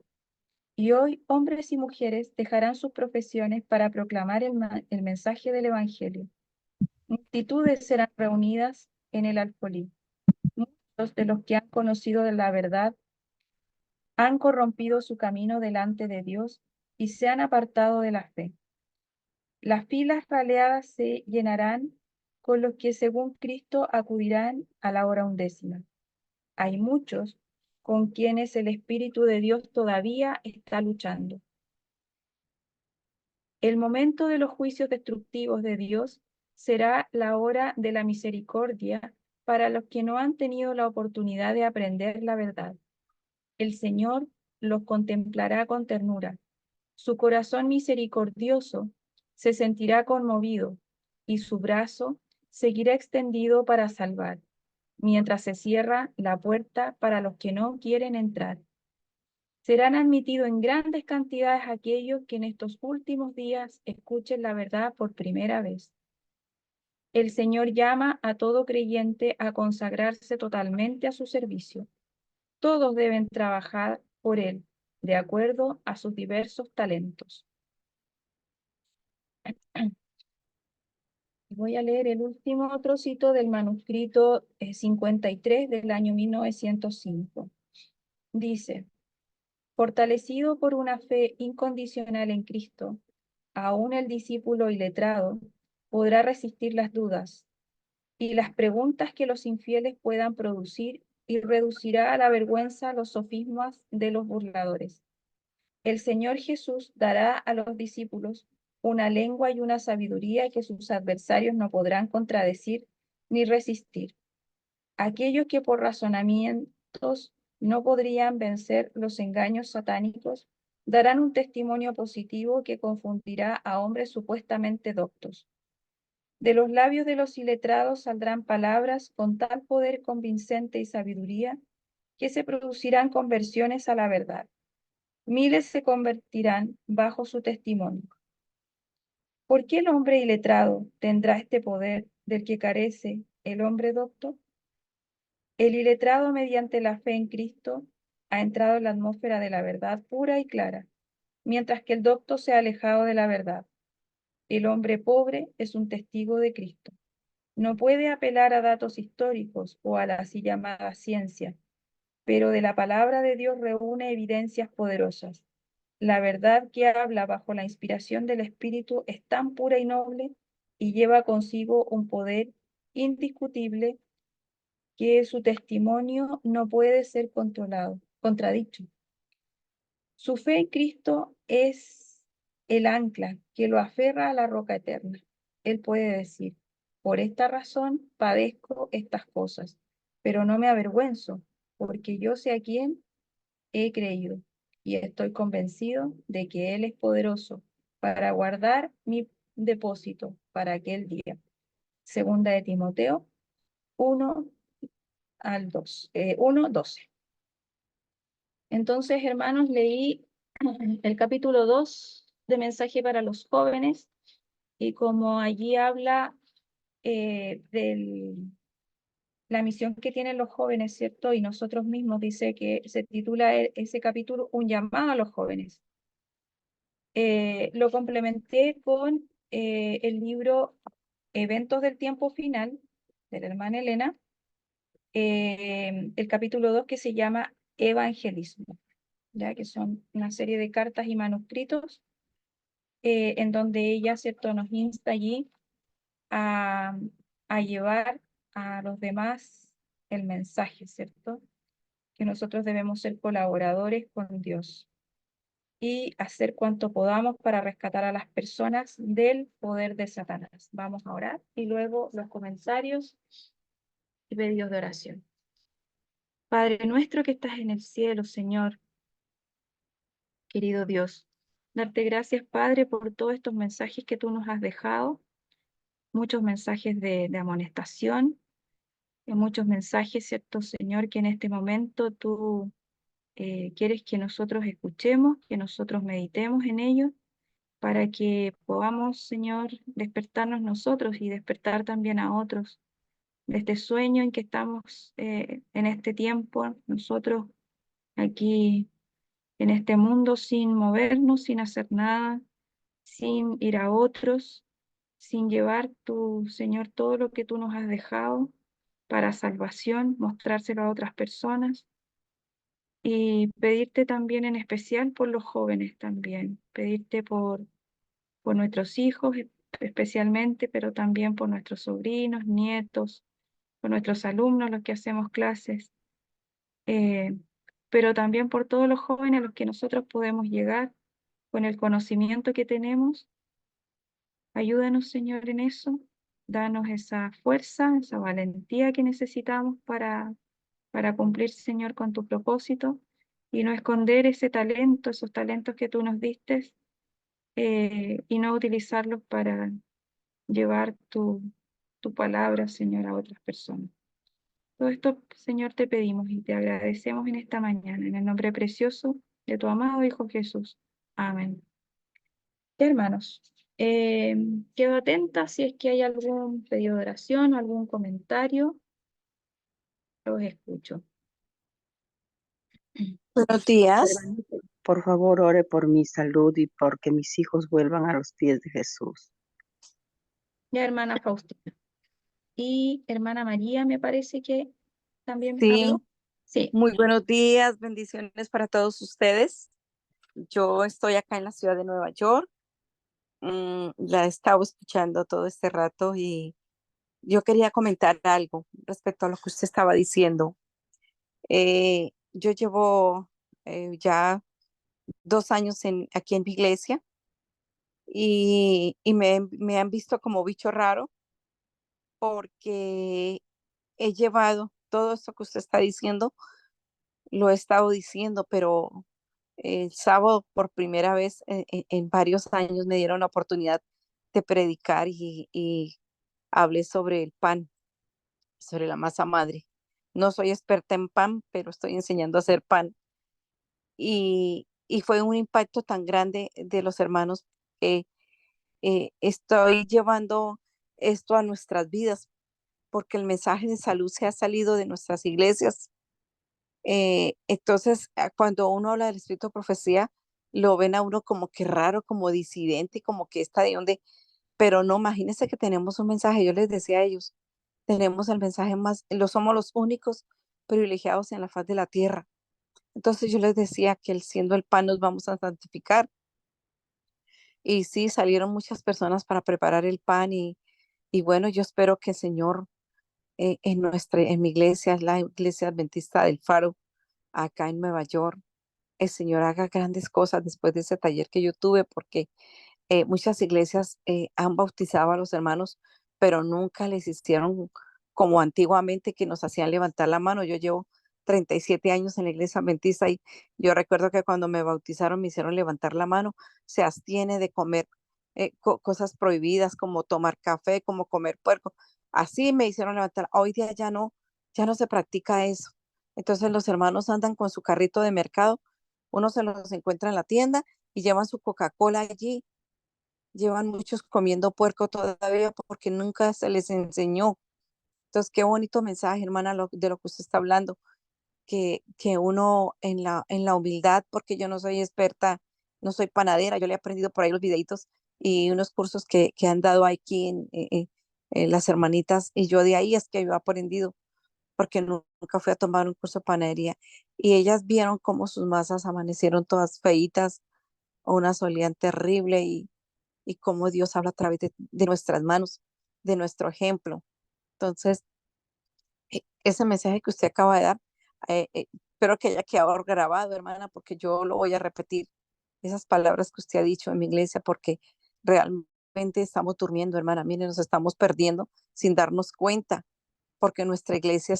[SPEAKER 1] y hoy hombres y mujeres dejarán sus profesiones para proclamar el mensaje del Evangelio. Multitudes serán reunidas en el alfolí. Muchos de los que han conocido de la verdad han corrompido su camino delante de Dios y se han apartado de la fe. Las filas raleadas se llenarán con los que según Cristo acudirán a la hora undécima. Hay muchos con quienes el Espíritu de Dios todavía está luchando. El momento de los juicios destructivos de Dios será la hora de la misericordia para los que no han tenido la oportunidad de aprender la verdad. El Señor los contemplará con ternura. Su corazón misericordioso se sentirá conmovido y su brazo seguirá extendido para salvar, mientras se cierra la puerta para los que no quieren entrar. Serán admitidos en grandes cantidades aquellos que en estos últimos días escuchen la verdad por primera vez. El Señor llama a todo creyente a consagrarse totalmente a su servicio. Todos deben trabajar por Él, de acuerdo a sus diversos talentos. Voy a leer el último trocito del manuscrito 53 del año 1905. Dice: fortalecido por una fe incondicional en Cristo, aún el discípulo iletrado podrá resistir las dudas y las preguntas que los infieles puedan producir, y reducirá a la vergüenza los sofismas de los burladores. El Señor Jesús dará a los discípulos una lengua y una sabiduría que sus adversarios no podrán contradecir ni resistir. Aquellos que por razonamientos no podrían vencer los engaños satánicos darán un testimonio positivo que confundirá a hombres supuestamente doctos. De los labios de los iletrados saldrán palabras con tal poder convincente y sabiduría que se producirán conversiones a la verdad. Miles se convertirán bajo su testimonio. ¿Por qué el hombre iletrado tendrá este poder del que carece el hombre docto? El iletrado, mediante la fe en Cristo, ha entrado en la atmósfera de la verdad pura y clara, mientras que el docto se ha alejado de la verdad. El hombre pobre es un testigo de Cristo. No puede apelar a datos históricos o a la así llamada ciencia, pero de la palabra de Dios reúne evidencias poderosas. La verdad que habla bajo la inspiración del Espíritu es tan pura y noble y lleva consigo un poder indiscutible que su testimonio no puede ser contradicho. Su fe en Cristo es el ancla que lo aferra a la roca eterna. Él puede decir: por esta razón padezco estas cosas, pero no me avergüenzo, porque yo sé a quién he creído y estoy convencido de que Él es poderoso para guardar mi depósito para aquel día. Segunda de Timoteo 1 al 2, 1:12. Entonces, hermanos, leí el capítulo 2 de Mensaje para los Jóvenes, y como allí habla de la misión que tienen los jóvenes, ¿cierto? Y nosotros mismos, dice que se titula ese capítulo Un llamado a los jóvenes. Lo complementé con el libro Eventos del Tiempo Final, de la hermana Elena, el capítulo 2, que se llama Evangelismo, ya que son una serie de cartas y manuscritos en donde ella, ¿cierto?, nos insta allí a, a llevar a los demás el mensaje, ¿cierto? Que nosotros debemos ser colaboradores con Dios y hacer cuanto podamos para rescatar a las personas del poder de Satanás. Vamos a orar y luego los comentarios y pedidos de oración. Padre nuestro que estás en el cielo, Señor, querido Dios, darte gracias, Padre, por todos estos mensajes que tú nos has dejado, muchos mensajes de amonestación, Hay muchos mensajes, ¿cierto, Señor? Que en este momento tú quieres que nosotros escuchemos, que nosotros meditemos en ellos, para que podamos, Señor, despertarnos nosotros y despertar también a otros de este sueño en que estamos en este tiempo, nosotros aquí en este mundo sin movernos, sin hacer nada, sin ir a otros, sin llevar tu, Señor, todo lo que tú nos has dejado para salvación, mostrárselo a otras personas y pedirte también en especial por los jóvenes también, pedirte por nuestros hijos especialmente, pero también por nuestros sobrinos, nietos, por nuestros alumnos, los que hacemos clases, eh, pero también por todos los jóvenes a los que nosotros podemos llegar con el conocimiento que tenemos. Ayúdanos, Señor, en eso. Danos esa fuerza, esa valentía que necesitamos para cumplir, Señor, con tu propósito y no esconder ese talento, esos talentos que tú nos diste y no utilizarlos para llevar tu palabra, Señor, a otras personas. Todo esto, Señor, te pedimos y te agradecemos en esta mañana, en el nombre precioso de tu amado Hijo Jesús. Amén. Hermanos, quedo atenta si es que hay algún pedido de oración o algún comentario, los escucho.
[SPEAKER 2] Buenos días.
[SPEAKER 1] Hermanito.
[SPEAKER 2] Por favor, ore por mi salud y porque mis hijos vuelvan a los pies de Jesús.
[SPEAKER 1] Ya, hermana Faustina. Y hermana María, me parece que también
[SPEAKER 2] Sí,
[SPEAKER 1] habló. Sí,
[SPEAKER 2] muy buenos días, bendiciones para todos ustedes. Yo estoy acá en la ciudad de Nueva York. La he estado escuchando todo este rato y yo quería comentar algo respecto a lo que usted estaba diciendo. Yo llevo ya 2 años aquí en mi iglesia y me han visto como bicho raro porque he llevado todo esto que usted está diciendo, lo he estado diciendo, pero el sábado por primera vez en varios años me dieron la oportunidad de predicar y hablé sobre el pan, sobre la masa madre. No soy experta en pan, pero estoy enseñando a hacer pan. Y fue un impacto tan grande de los hermanos que estoy llevando esto a nuestras vidas, porque el mensaje de salud se ha salido de nuestras iglesias. Entonces, cuando uno habla del espíritu de profecía, lo ven a uno como que raro, como disidente, como que está de donde, pero no, imagínense que tenemos un mensaje, yo les decía a ellos, tenemos el mensaje más, lo somos los únicos privilegiados en la faz de la tierra. Entonces yo les decía que siendo el pan nos vamos a santificar. Y sí, salieron muchas personas para preparar el pan y bueno, yo espero que el Señor en mi iglesia, es la iglesia adventista del Faro, acá en Nueva York, el Señor haga grandes cosas después de ese taller que yo tuve, porque muchas iglesias han bautizado a los hermanos, pero nunca les hicieron como antiguamente que nos hacían levantar la mano. Yo llevo 37 años en la iglesia adventista y yo recuerdo que cuando me bautizaron me hicieron levantar la mano, se abstiene de comer cosas prohibidas como tomar café, como comer puerco. Así me hicieron levantar. Hoy día ya no se practica eso. Entonces los hermanos andan con su carrito de mercado, uno se los encuentra en la tienda y llevan su Coca-Cola allí, llevan muchos comiendo puerco todavía porque nunca se les enseñó. Entonces, qué bonito mensaje, hermana, de lo que usted está hablando, que uno en la humildad, porque yo no soy experta, no soy panadera, yo le he aprendido por ahí los videitos y unos cursos que han dado aquí en las hermanitas, y yo de ahí es que yo he aprendido, porque nunca fui a tomar un curso de panadería. Y ellas vieron cómo sus masas amanecieron todas feitas, o unas olían terrible, y cómo Dios habla a través de nuestras manos, de nuestro ejemplo. Entonces, ese mensaje que usted acaba de dar, espero que haya quedado grabado, hermana, porque yo lo voy a repetir, esas palabras que usted ha dicho en mi iglesia, porque realmente estamos durmiendo, hermana. Miren, nos estamos perdiendo sin darnos cuenta, porque nuestra iglesia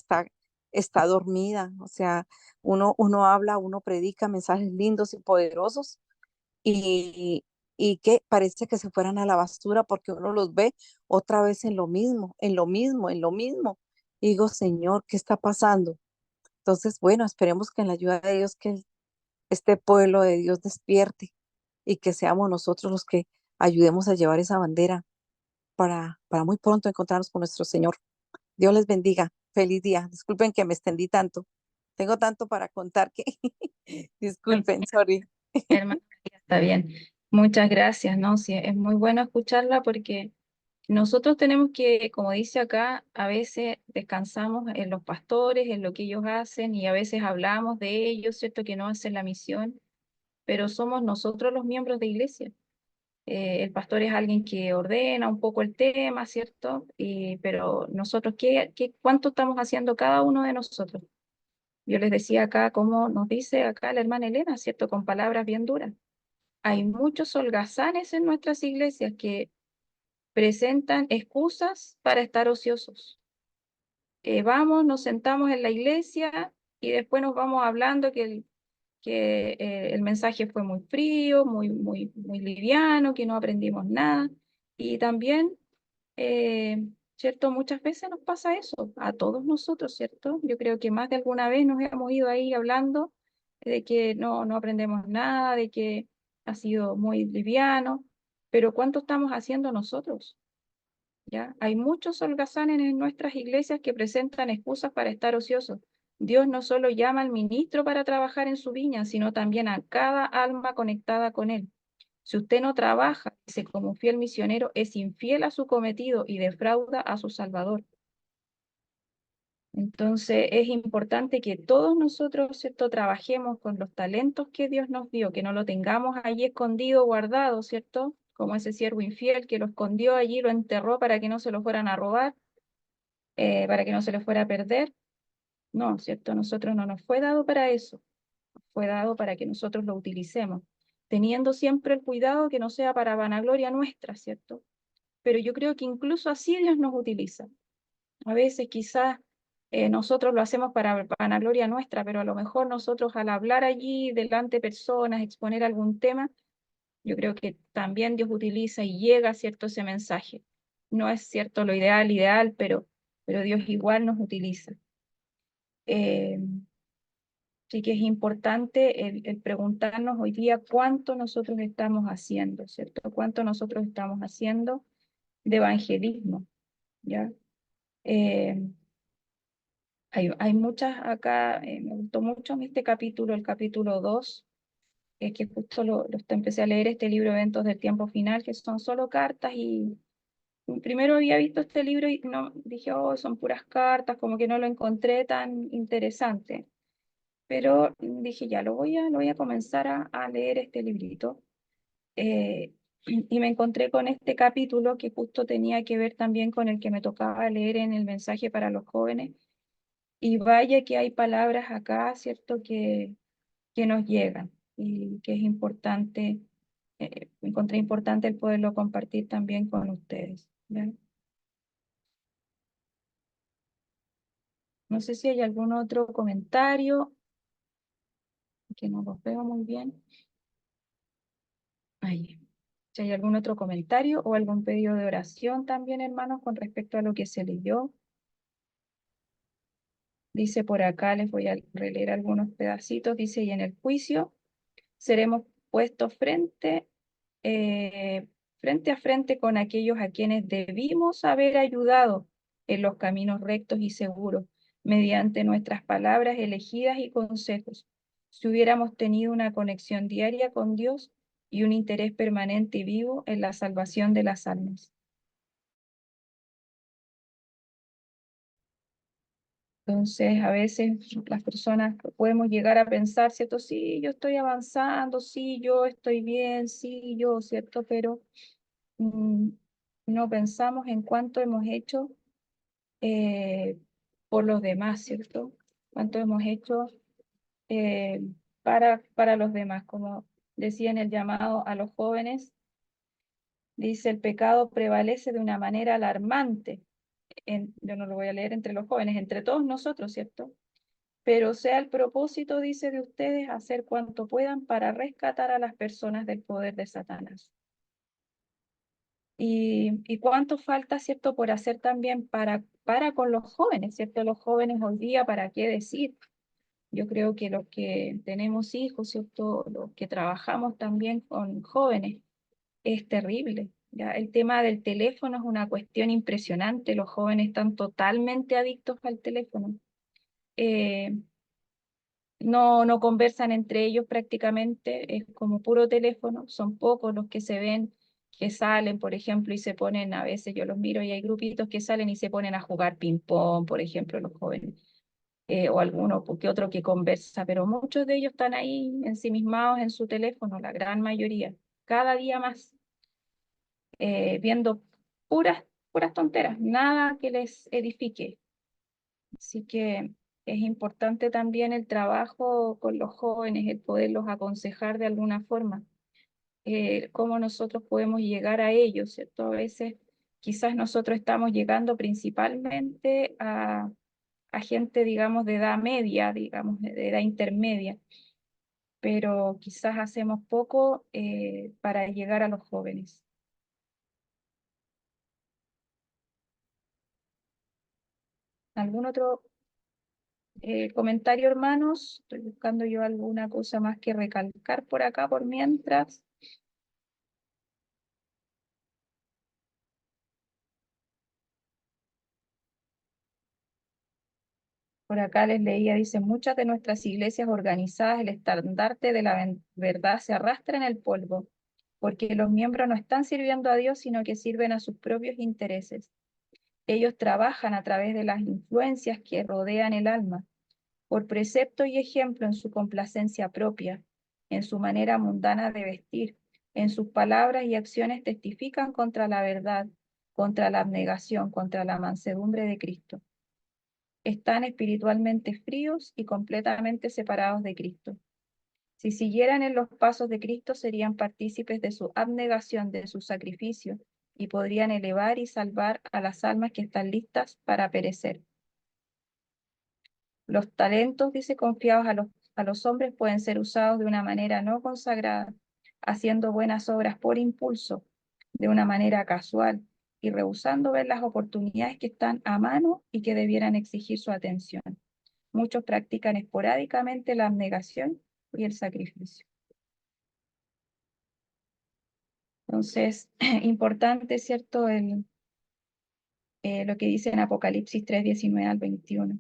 [SPEAKER 2] está dormida. O sea, uno habla, uno predica mensajes lindos y poderosos, y, y que parece que se fueran a la basura porque uno los ve otra vez en lo mismo, en lo mismo, en lo mismo. y digo, Señor, ¿qué está pasando? Entonces, bueno, esperemos que en la ayuda de Dios, este pueblo de Dios despierte y que seamos nosotros los que ayudemos a llevar esa bandera para muy pronto encontrarnos con nuestro Señor. Dios les bendiga. Feliz día. Disculpen que me extendí tanto. Tengo tanto para contar que disculpen, sorry.
[SPEAKER 1] Hermana, está bien. Muchas gracias, ¿no? Sí, es muy bueno escucharla porque nosotros tenemos que, como dice acá, a veces descansamos en los pastores, en lo que ellos hacen y a veces hablamos de ellos, ¿cierto? Que no hacen la misión, pero somos nosotros los miembros de iglesia. El pastor es alguien que ordena un poco el tema, ¿cierto? Pero nosotros, ¿cuánto estamos haciendo cada uno de nosotros? Yo les decía acá, como nos dice acá la hermana Elena, ¿cierto? Con palabras bien duras. Hay muchos holgazanes en nuestras iglesias que presentan excusas para estar ociosos. Vamos, nos sentamos en la iglesia y después nos vamos hablando que el mensaje fue muy frío, muy liviano, que no aprendimos nada. Y también, ¿cierto? Muchas veces nos pasa eso, a todos nosotros, ¿cierto? Yo creo que más de alguna vez nos hemos ido ahí hablando de que no aprendemos nada, de que ha sido muy liviano, pero ¿cuánto estamos haciendo nosotros? ¿Ya? Hay muchos holgazanes en nuestras iglesias que presentan excusas para estar ociosos. Dios no solo llama al ministro para trabajar en su viña, sino también a cada alma conectada con él. Si usted no trabaja, dice, como fiel misionero, es infiel a su cometido y defrauda a su Salvador. Entonces es importante que todos nosotros, ¿cierto?, trabajemos con los talentos que Dios nos dio, que no lo tengamos allí escondido, guardado, ¿cierto? Como ese siervo infiel que lo escondió allí, lo enterró para que no se lo fueran a robar, para que no se le fuera a perder. No, ¿cierto? Nosotros no nos fue dado para eso, fue dado para que nosotros lo utilicemos, teniendo siempre el cuidado que no sea para vanagloria nuestra, ¿cierto? Pero yo creo que incluso así Dios nos utiliza. A veces quizás nosotros lo hacemos para vanagloria nuestra, pero a lo mejor nosotros al hablar allí delante de personas, exponer algún tema, yo creo que también Dios utiliza y llega, ¿cierto?, ese mensaje. No es cierto lo ideal, pero Dios igual nos utiliza. Eh, sí que es importante el preguntarnos hoy día cuánto nosotros estamos haciendo, ¿cierto? Cuánto nosotros estamos haciendo de evangelismo, ¿ya? Eh, hay muchas acá, me gustó mucho este capítulo, el capítulo 2, que justo empecé a leer este libro Eventos del Tiempo Final, que son solo cartas y primero había visto este libro y no, dije, oh, son puras cartas, como que no lo encontré tan interesante. Pero dije, ya, lo voy a comenzar a leer este librito. Y me encontré con este capítulo que justo tenía que ver también con el que me tocaba leer en el mensaje para los jóvenes. Y vaya que hay palabras acá, ¿cierto?, que nos llegan y que es importante, encontré importante el poderlo compartir también con ustedes. ¿Ya? No sé si hay algún otro comentario, que no los veo muy bien. Ahí. Si hay algún otro comentario o algún pedido de oración también, hermanos, con respecto a lo que se leyó. Dice por acá, les voy a releer algunos pedacitos. Dice, y en el juicio seremos puestos frente a frente con aquellos a quienes debimos haber ayudado en los caminos rectos y seguros, mediante nuestras palabras elegidas y consejos. Si hubiéramos tenido una conexión diaria con Dios y un interés permanente y vivo en la salvación de las almas. Entonces, a veces las personas podemos llegar a pensar, ¿cierto? Sí, yo estoy avanzando, sí, yo estoy bien, sí, yo, ¿cierto? Pero mm, no pensamos en cuánto hemos hecho eh, por los demás, ¿cierto? Cuánto hemos hecho eh, para los demás. Como decía en el llamado a los jóvenes, dice, el pecado prevalece de una manera alarmante. Yo no lo voy a leer entre los jóvenes, entre todos nosotros, ¿cierto? Pero sea el propósito, dice, de ustedes hacer cuanto puedan para rescatar a las personas del poder de Satanás. Y cuánto falta, ¿cierto?, por hacer también para con los jóvenes, ¿cierto? Los jóvenes hoy día, ¿para qué decir? Yo creo que los que tenemos hijos, ¿cierto?, los que trabajamos también con jóvenes, es terrible. ¿Ya? El tema del teléfono es una cuestión impresionante. Los jóvenes están totalmente adictos al teléfono. Eh, no conversan entre ellos prácticamente, es como puro teléfono. Son pocos los que se ven, que salen, por ejemplo, y se ponen, a veces yo los miro y hay grupitos que salen y se ponen a jugar ping-pong, por ejemplo, los jóvenes. O alguno que otro que conversa, pero muchos de ellos están ahí ensimismados en su teléfono, la gran mayoría, cada día más, viendo puras tonteras, nada que les edifique. Así que es importante también el trabajo con los jóvenes, el poderlos aconsejar de alguna forma, cómo nosotros podemos llegar a ellos, ¿cierto? A veces quizás nosotros estamos llegando principalmente a gente, digamos, de edad media, digamos, de edad intermedia, pero quizás hacemos poco para llegar a los jóvenes. ¿Algún otro comentario, hermanos? Estoy buscando yo alguna cosa más que recalcar por acá por mientras. Por acá les leía, dice, muchas de nuestras iglesias organizadas, el estandarte de la verdad se arrastra en el polvo, porque los miembros no están sirviendo a Dios, sino que sirven a sus propios intereses. Ellos trabajan a través de las influencias que rodean el alma, por precepto y ejemplo en su complacencia propia, en su manera mundana de vestir, en sus palabras y acciones testifican contra la verdad, contra la abnegación, contra la mansedumbre de Cristo. Están espiritualmente fríos y completamente separados de Cristo. Si siguieran en los pasos de Cristo, serían partícipes de su abnegación, de su sacrificio, y podrían elevar y salvar a las almas que están listas para perecer. Los talentos, dice, confiados a los hombres pueden ser usados de una manera no consagrada, haciendo buenas obras por impulso, de una manera casual, y rehusando ver las oportunidades que están a mano y que debieran exigir su atención. Muchos practican esporádicamente la abnegación y el sacrificio. Entonces, importante, ¿cierto? Lo que dice en Apocalipsis 3, 19 al 21.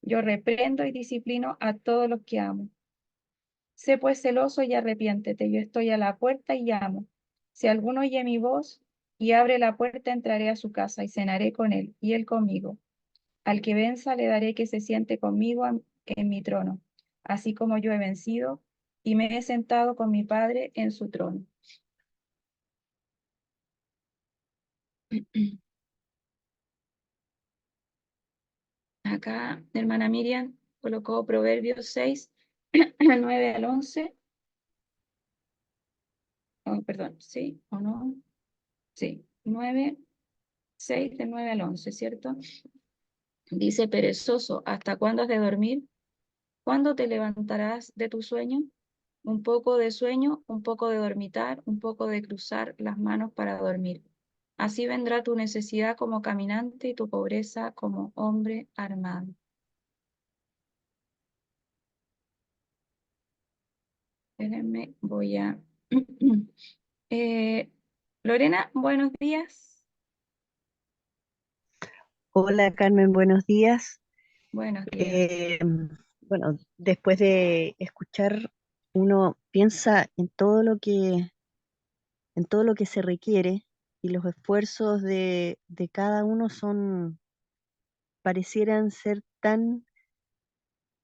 [SPEAKER 1] Yo reprendo y disciplino a todos los que amo. Sé pues celoso y arrepiéntete, yo estoy a la puerta y llamo. Si alguno oye mi voz y abre la puerta, entraré a su casa y cenaré con él y él conmigo. Al que venza le daré que se siente conmigo en mi trono, así como yo he vencido y me he sentado con mi Padre en su trono. Acá, hermana Miriam colocó Proverbios 6, 9 al 11. Oh, perdón, ¿sí o no? Sí, 9, 6 del 9 al 11, ¿cierto? Dice, perezoso, ¿hasta cuándo has de dormir? ¿Cuándo te levantarás de tu sueño? Un poco de sueño, un poco de dormitar, un poco de cruzar las manos para dormir. Así vendrá tu necesidad como caminante y tu pobreza como hombre armado. Espérenme, voy a... Lorena, buenos días.
[SPEAKER 3] Hola Carmen, buenos días.
[SPEAKER 1] Buenos días.
[SPEAKER 3] Eh, bueno, después de escuchar, uno piensa en todo lo que se requiere y los esfuerzos de cada uno parecieran ser tan,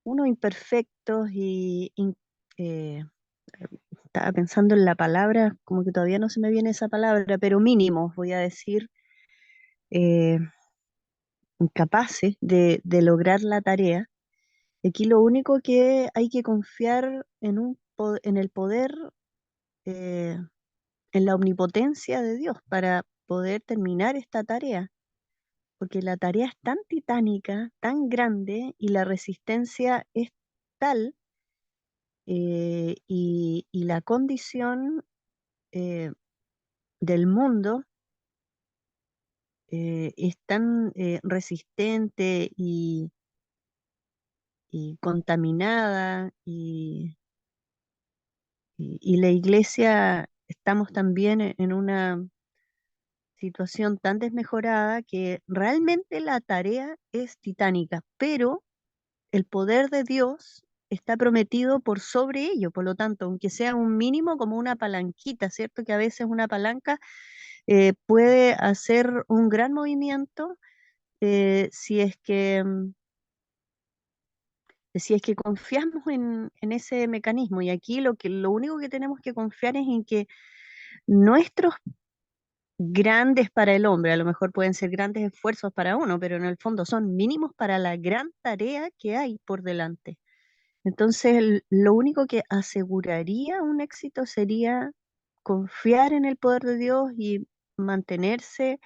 [SPEAKER 3] uno, imperfectos eh, estaba pensando en la palabra, como que todavía no se me viene esa palabra, pero mínimos, voy a decir, eh, incapaces de lograr la tarea. Aquí lo único que hay que confiar en el poder, eh, en la omnipotencia de Dios para poder terminar esta tarea, porque la tarea es tan titánica, tan grande y la resistencia es tal, y la condición eh, del mundo es tan resistente y contaminada y la iglesia estamos también en una situación tan desmejorada que realmente la tarea es titánica, pero el poder de Dios está prometido por sobre ello, por lo tanto, aunque sea un mínimo como una palanquita, ¿cierto? Que a veces una palanca puede hacer un gran movimiento si es que si es que confiamos en ese mecanismo. Y aquí lo único que tenemos que confiar es en que nuestros grandes para el hombre, a lo mejor pueden ser grandes esfuerzos para uno, pero en el fondo son mínimos para la gran tarea que hay por delante. Entonces, lo único que aseguraría un éxito sería confiar en el poder de Dios y mantenerse,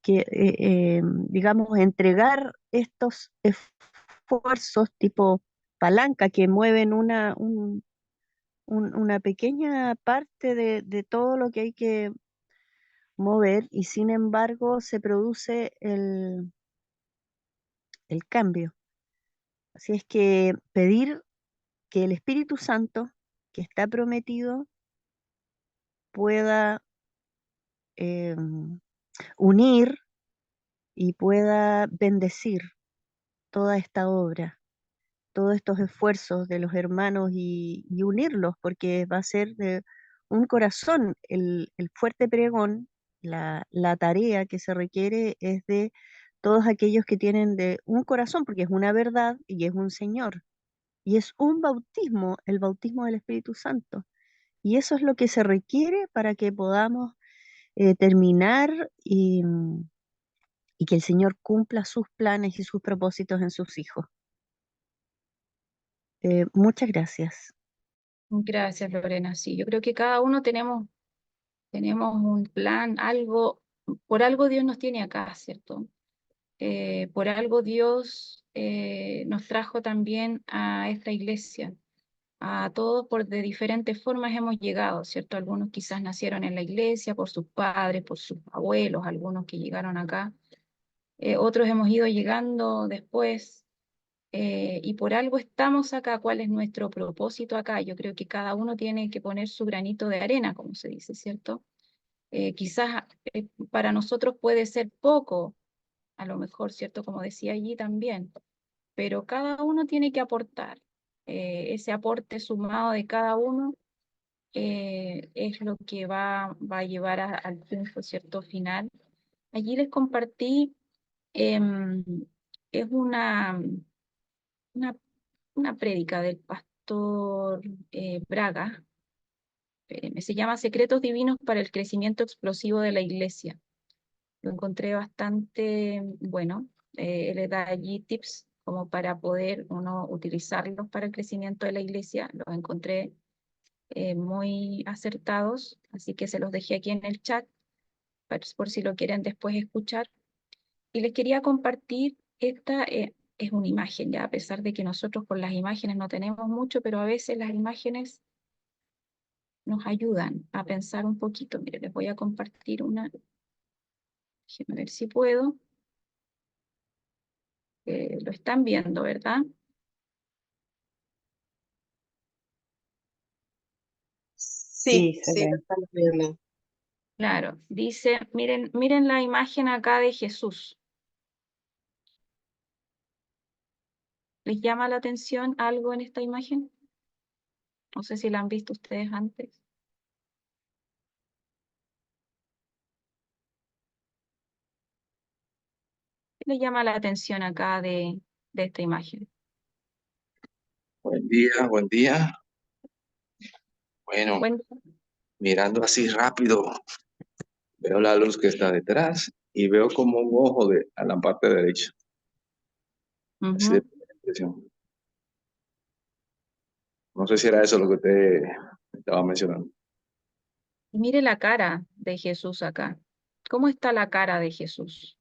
[SPEAKER 3] digamos, entregar estos esfuerzos tipo palanca que mueven una pequeña parte de todo lo que hay que mover y sin embargo se produce el cambio. Así es que pedir que el Espíritu Santo, que está prometido, pueda eh, unir y pueda bendecir toda esta obra, todos estos esfuerzos de los hermanos y unirlos, porque va a ser de un corazón. El fuerte pregón, la tarea que se requiere es de todos aquellos que tienen de un corazón, porque es una verdad y es un Señor. Y es un bautismo, el bautismo del Espíritu Santo. Y eso es lo que se requiere para que podamos terminar y que el Señor cumpla sus planes y sus propósitos en sus hijos. Muchas gracias.
[SPEAKER 1] Gracias, Lorena. Sí, yo creo que cada uno tenemos un plan, algo, por algo Dios nos tiene acá, ¿cierto? Por algo Dios nos trajo también a esta iglesia. A todos por de diferentes formas hemos llegado, ¿cierto? Algunos quizás nacieron en la iglesia por sus padres, por sus abuelos, algunos que llegaron acá. Otros hemos ido llegando después y por algo estamos acá. ¿Cuál es nuestro propósito acá? Yo creo que cada uno tiene que poner su granito de arena, como se dice, ¿cierto? Quizás para nosotros puede ser poco, a lo mejor, ¿cierto? Como decía allí también, pero cada uno tiene que aportar. Ese aporte sumado de cada uno es lo que va a llevar al triunfo, ¿cierto? Final. Allí les compartí, em, es una, una prédica del pastor Braga, se llama Secretos Divinos para el Crecimiento Explosivo de la Iglesia. Lo encontré bastante bueno. Él le da allí tips como para poder uno utilizarlos para el crecimiento de la iglesia. Los encontré muy acertados, así que se los dejé aquí en el chat por si lo quieren después escuchar. Y les quería compartir, esta es una imagen, ya a pesar de que nosotros con las imágenes no tenemos mucho, pero a veces las imágenes nos ayudan a pensar un poquito. Mire, les voy a compartir una, déjenme ver si puedo. Lo están viendo, ¿verdad?
[SPEAKER 4] Sí, sí, lo estamos viendo.
[SPEAKER 1] Claro, dice, miren la imagen acá de Jesús. ¿Les llama la atención algo en esta imagen? No sé si la han visto ustedes antes. ¿Qué les llama la atención acá de esta imagen?
[SPEAKER 5] Buen día, buen día. Bueno,
[SPEAKER 1] Bueno,
[SPEAKER 5] mirando así rápido, veo la luz que está detrás y veo como un ojo a la parte derecha. Así de primera impresión. No sé si era eso lo que usted estaba mencionando.
[SPEAKER 1] y mire la cara de Jesús acá. ¿Cómo está la cara de Jesús?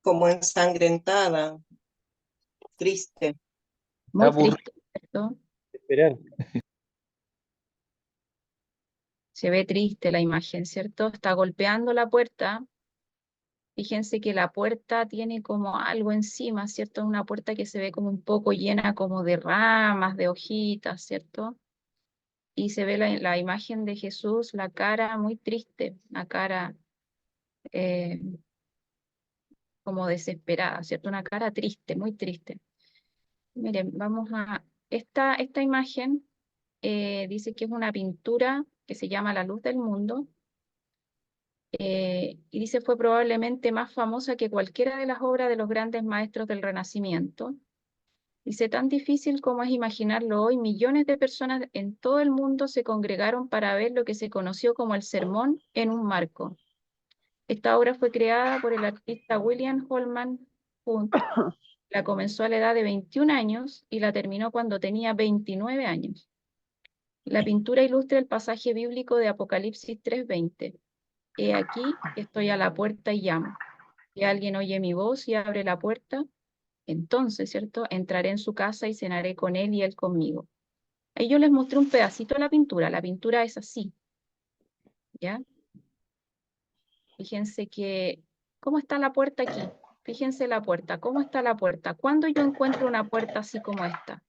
[SPEAKER 4] Como ensangrentada, triste.
[SPEAKER 1] Muy
[SPEAKER 6] Aburrido
[SPEAKER 1] triste, ¿cierto?
[SPEAKER 6] de esperar.
[SPEAKER 1] Se ve triste la imagen, ¿cierto? Está golpeando la puerta. Fíjense que la puerta tiene como algo encima, ¿cierto? Es una puerta que se ve como un poco llena como de ramas, de hojitas, ¿cierto? Y se ve la imagen de Jesús, la cara muy triste, la cara eh, como desesperada, ¿cierto? Una cara triste, muy triste. Miren, vamos a... Esta imagen dice que es una pintura que se llama La Luz del Mundo. Y dice fue probablemente más famosa que cualquiera de las obras de los grandes maestros del Renacimiento. Dice, tan difícil como es imaginarlo hoy, millones de personas en todo el mundo se congregaron para ver lo que se conoció como el Sermón en un marco. Esta obra fue creada por el artista William Holman Hunt. La comenzó a la edad de 21 años y la terminó cuando tenía 29 años. La pintura ilustra el pasaje bíblico de Apocalipsis 3:20. He aquí que estoy a la puerta y llamo. Si alguien oye mi voz y abre la puerta, entonces, ¿cierto? Entraré en su casa y cenaré con él y él conmigo. Ahí yo les mostré un pedacito de la pintura. La pintura es así, ¿ya? Fíjense que, ¿cómo está la puerta aquí? Fíjense la puerta, ¿cómo está la puerta? ¿Cuándo yo encuentro una puerta así como esta?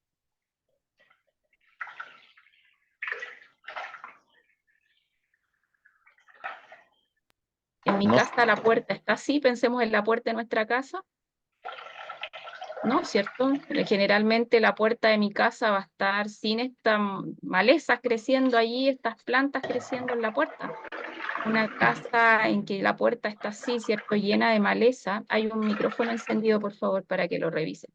[SPEAKER 1] En mi
[SPEAKER 5] No,
[SPEAKER 1] casa la puerta está así, pensemos en la puerta de nuestra casa. ¿No? ¿Cierto? Generalmente la puerta de mi casa va a estar sin estas malezas creciendo allí, estas plantas creciendo en la puerta. Una casa en que la puerta está así, ¿cierto? Llena de maleza. Hay un micrófono encendido, por favor, para que lo revisen.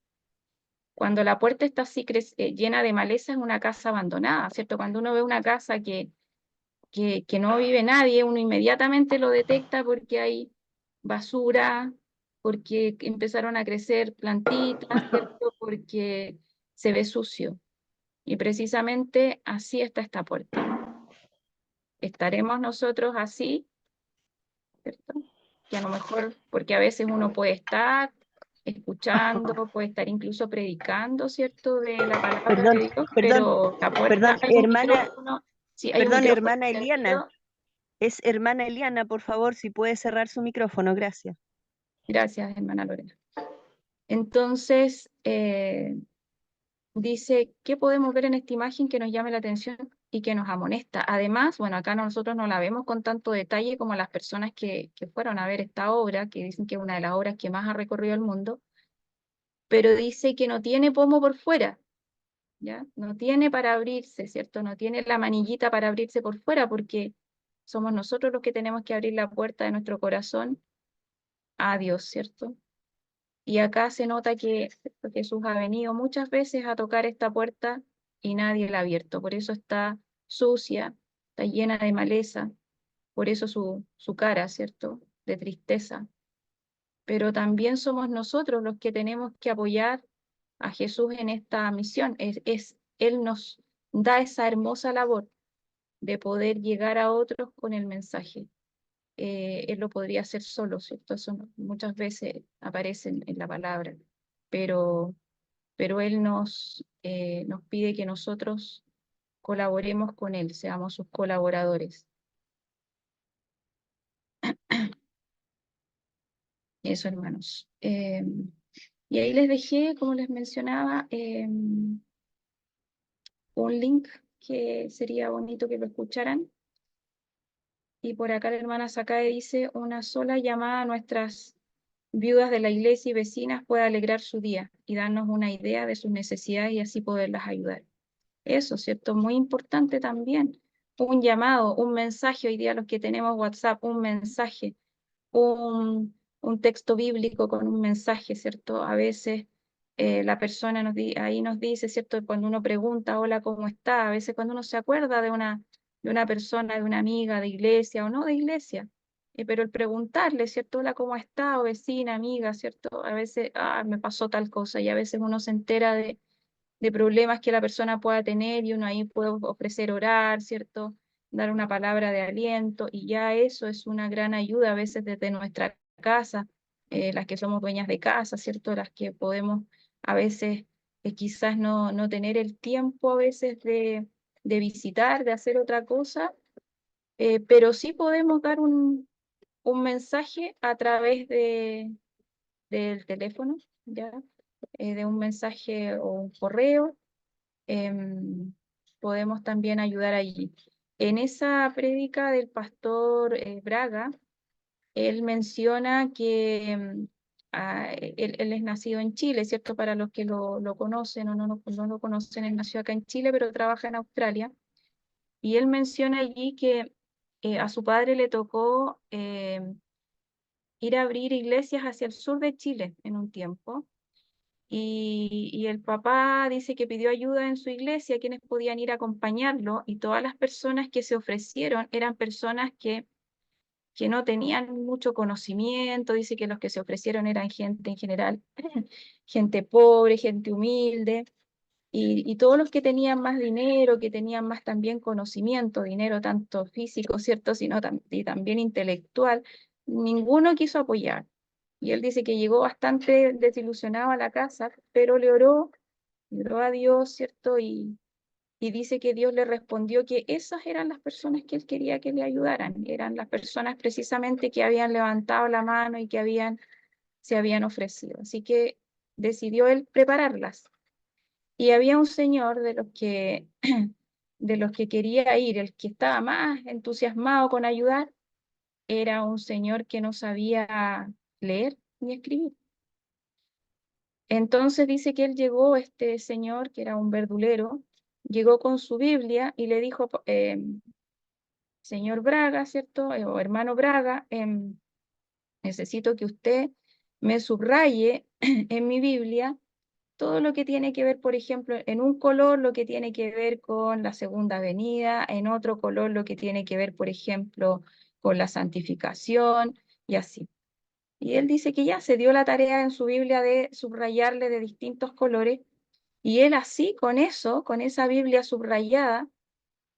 [SPEAKER 1] Cuando la puerta está así llena de maleza es una casa abandonada, ¿cierto? Cuando uno ve una casa que no vive nadie, uno inmediatamente lo detecta porque hay basura, porque empezaron a crecer plantitas, ¿cierto? Porque se ve sucio. Y precisamente así está esta puerta. Estaremos nosotros así, ¿cierto? Que a lo mejor, porque a veces uno puede estar escuchando, puede estar incluso predicando, ¿cierto? De la palabra
[SPEAKER 3] Perdón,
[SPEAKER 1] de Dios,
[SPEAKER 3] perdón,
[SPEAKER 1] pero la puerta
[SPEAKER 3] perdón,
[SPEAKER 1] hay un micrófono, sí, hay un
[SPEAKER 3] perdón,
[SPEAKER 1] micrófono
[SPEAKER 3] hermana Eliana.
[SPEAKER 1] encendido.
[SPEAKER 3] Es hermana Eliana, por favor, si puede cerrar su micrófono, gracias.
[SPEAKER 1] Gracias, hermana Lorena. Entonces, dice, ¿qué podemos ver en esta imagen que nos llame la atención y que nos amonesta? Además, bueno, acá nosotros no la vemos con tanto detalle como las personas que fueron a ver esta obra, que dicen que es una de las obras que más ha recorrido el mundo, pero dice que no tiene pomo por fuera, ¿ya? No tiene para abrirse, ¿cierto? No tiene la manillita para abrirse por fuera, porque somos nosotros los que tenemos que abrir la puerta de nuestro corazón a Dios, ¿cierto? Y acá se nota que Jesús ha venido muchas veces a tocar esta puerta y nadie la ha abierto. Por eso está sucia, está llena de maleza, por eso su cara, ¿cierto? De tristeza. Pero también somos nosotros los que tenemos que apoyar a Jesús en esta misión. Él nos da esa hermosa labor de poder llegar a otros con el mensaje. Él lo podría hacer solo, ¿cierto? Eso muchas veces aparece en la palabra, pero Él nos pide que nosotros colaboremos con Él, seamos sus colaboradores. Eso, hermanos. Y ahí les dejé, como les mencionaba, un link que sería bonito que lo escucharan. Y por acá la hermana Sakae dice, una sola llamada a nuestras viudas de la iglesia y vecinas puede alegrar su día y darnos una idea de sus necesidades y así poderlas ayudar. Eso, ¿cierto? Muy importante también. Un llamado, un mensaje, hoy día los que tenemos WhatsApp, un mensaje, un texto bíblico con un mensaje, ¿cierto? A veces la persona ahí nos dice, ¿cierto? Cuando uno pregunta, hola, ¿cómo está? A veces cuando uno se acuerda de una persona, de una amiga de iglesia o no de iglesia, pero el preguntarle, ¿cierto? Hola, ¿cómo está? O vecina, amiga, ¿cierto? A veces, me pasó tal cosa y a veces uno se entera de problemas que la persona pueda tener y uno ahí puede ofrecer orar, ¿cierto? Dar una palabra de aliento y ya eso es una gran ayuda a veces desde nuestra casa, las que somos dueñas de casa, ¿cierto? Las que podemos a veces quizás no tener el tiempo a veces de visitar, de hacer otra cosa, pero sí podemos dar un mensaje a través del teléfono, ¿ya? De un mensaje o un correo. Podemos también ayudar allí. En esa prédica del pastor Braga, él menciona que él es nacido en Chile, ¿cierto? Para los que lo conocen o no lo conocen, él nació acá en Chile, pero trabaja en Australia. Y él menciona allí que a su padre le tocó ir a abrir iglesias hacia el sur de Chile en un tiempo. Y el papá dice que pidió ayuda en su iglesia, quienes podían ir a acompañarlo, y todas las personas que se ofrecieron eran personas que no tenían mucho conocimiento. Dice que los que se ofrecieron eran gente en general, gente pobre, gente humilde, y todos los que tenían más dinero, que tenían más también conocimiento, dinero tanto físico, ¿cierto?, sino y también intelectual, ninguno quiso apoyar. Y él dice que llegó bastante desilusionado a la casa, pero le oró a Dios, ¿cierto? Y dice que Dios le respondió que esas eran las personas que él quería que le ayudaran, eran las personas precisamente que habían levantado la mano y que se habían ofrecido. Así que decidió él prepararlas. Y había un señor de los que quería ir, el que estaba más entusiasmado con ayudar, era un señor que no sabía leer ni escribir. Entonces dice que él llegó, este señor, que era un verdulero, llegó con su Biblia y le dijo, señor Braga, ¿cierto? O hermano Braga, necesito que usted me subraye en mi Biblia todo lo que tiene que ver, por ejemplo, en un color lo que tiene que ver con la segunda venida, en otro color lo que tiene que ver, por ejemplo, con la santificación y así. Y él dice que ya se dio la tarea en su Biblia de subrayarle de distintos colores, y él así, con eso, con esa Biblia subrayada,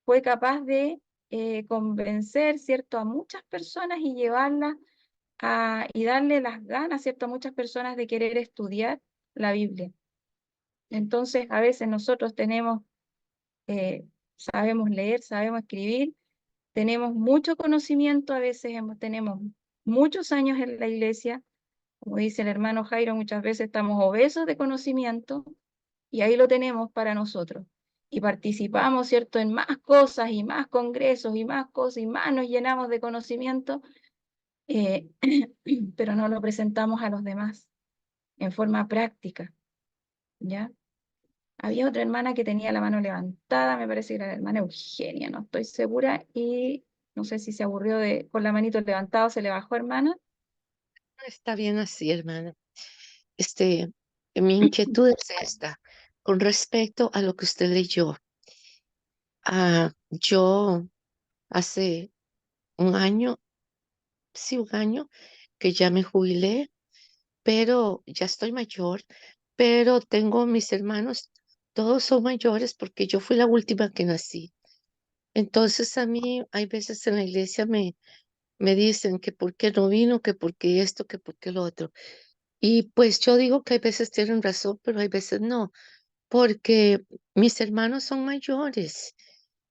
[SPEAKER 1] fue capaz de convencer, ¿cierto?, a muchas personas y llevarlas y darle las ganas, ¿cierto?, a muchas personas de querer estudiar la Biblia. Entonces, a veces nosotros sabemos leer, sabemos escribir, tenemos mucho conocimiento, a veces tenemos muchos años en la iglesia, como dice el hermano Jairo, muchas veces estamos obesos de conocimiento, y ahí lo tenemos para nosotros. Y participamos, ¿cierto?, en más cosas y más congresos y más cosas y más nos llenamos de conocimiento, pero no lo presentamos a los demás en forma práctica, ¿ya? Había otra hermana que tenía la mano levantada, me parece que era la hermana Eugenia, no estoy segura, y no sé si se aburrió con la manito levantada, se le bajó, hermana.
[SPEAKER 6] Está bien así, hermana. Este, mi inquietud es esta, con respecto a lo que usted leyó. Yo hace un año, sí, un año, que ya me jubilé, pero ya estoy mayor, pero tengo mis hermanos, todos son mayores porque yo fui la última que nací. Entonces a mí hay veces en la iglesia me dicen que por qué no vino, que por qué esto, que por qué lo otro. Y pues yo digo que hay veces tienen razón, pero hay veces no, porque mis hermanos son mayores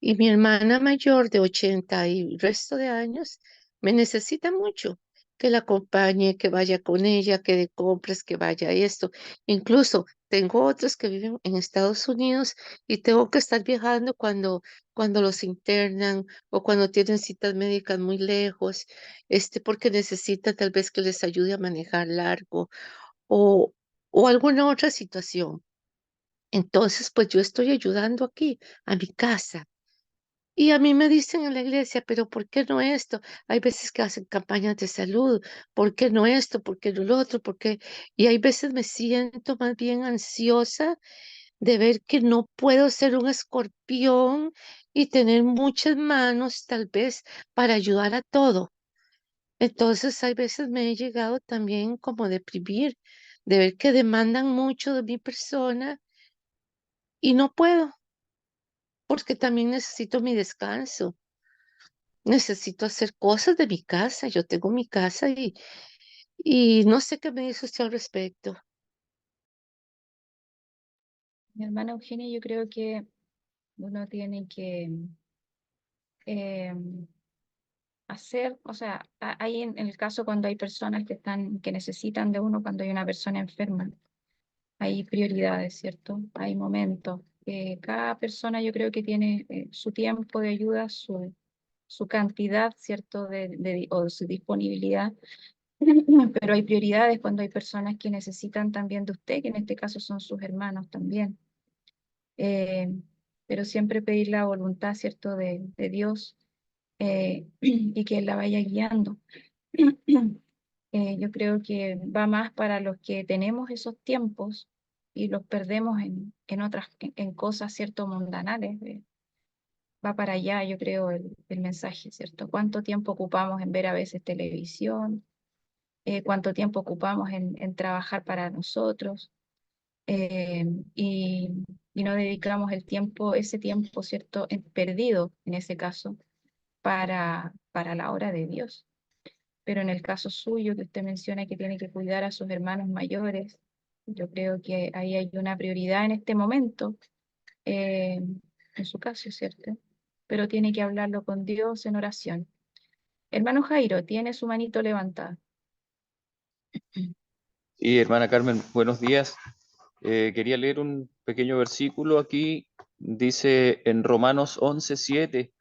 [SPEAKER 6] y mi hermana mayor de 80 y resto de años me necesita mucho, que la acompañe, que vaya con ella, que de compras, que vaya a esto. Incluso tengo otros que viven en Estados Unidos y tengo que estar viajando cuando los internan o cuando tienen citas médicas muy lejos, porque necesitan tal vez que les ayude a manejar largo o, o alguna otra situación. Entonces, pues yo estoy ayudando aquí a mi casa. Y a mí me dicen en la iglesia, pero ¿por qué no esto? Hay veces que hacen campañas de salud, ¿por qué no esto? ¿Por qué no lo otro? ¿Por qué? Y hay veces me siento más bien ansiosa de ver que no puedo ser un escorpión y tener muchas manos tal vez para ayudar a todo. Entonces, hay veces me he llegado también como a deprimir, de ver que demandan mucho de mi persona y no puedo, porque también necesito mi descanso. Necesito hacer cosas de mi casa. Yo tengo mi casa y no sé qué me dice usted al respecto.
[SPEAKER 1] Mi hermana Eugenia, yo creo que uno tiene que hacer, o sea, hay en el caso cuando hay personas que necesitan de uno, cuando hay una persona enferma, hay prioridades, ¿cierto? Hay momentos. Cada persona yo creo que tiene su tiempo de ayuda, su cantidad, ¿cierto? O su disponibilidad, pero hay prioridades cuando hay personas que necesitan también de usted, que en este caso son sus hermanos también. Eh, pero siempre pedir la voluntad, ¿cierto? De Dios y que Él la vaya guiando. Yo creo que va más para los que tenemos esos tiempos y los perdemos en otras, en cosas, ¿cierto? Mundanales. Va para allá, yo creo, el mensaje, ¿cierto? ¿Cuánto tiempo ocupamos en ver a veces televisión? ¿Cuánto tiempo ocupamos en trabajar para nosotros? Eh, y, y no dedicamos el tiempo, ese tiempo, ¿cierto? Perdido en ese caso, para la obra de Dios. Pero en el caso suyo, que usted menciona que tiene que cuidar a sus hermanos mayores, yo creo que ahí hay una prioridad en este momento, eh, en su caso, ¿cierto? Pero tiene que hablarlo con Dios en oración. Hermano Jairo, tiene su manito levantada.
[SPEAKER 7] Y hermana Carmen, buenos días. Quería leer un pequeño versículo aquí. Dice en Romanos 11:7,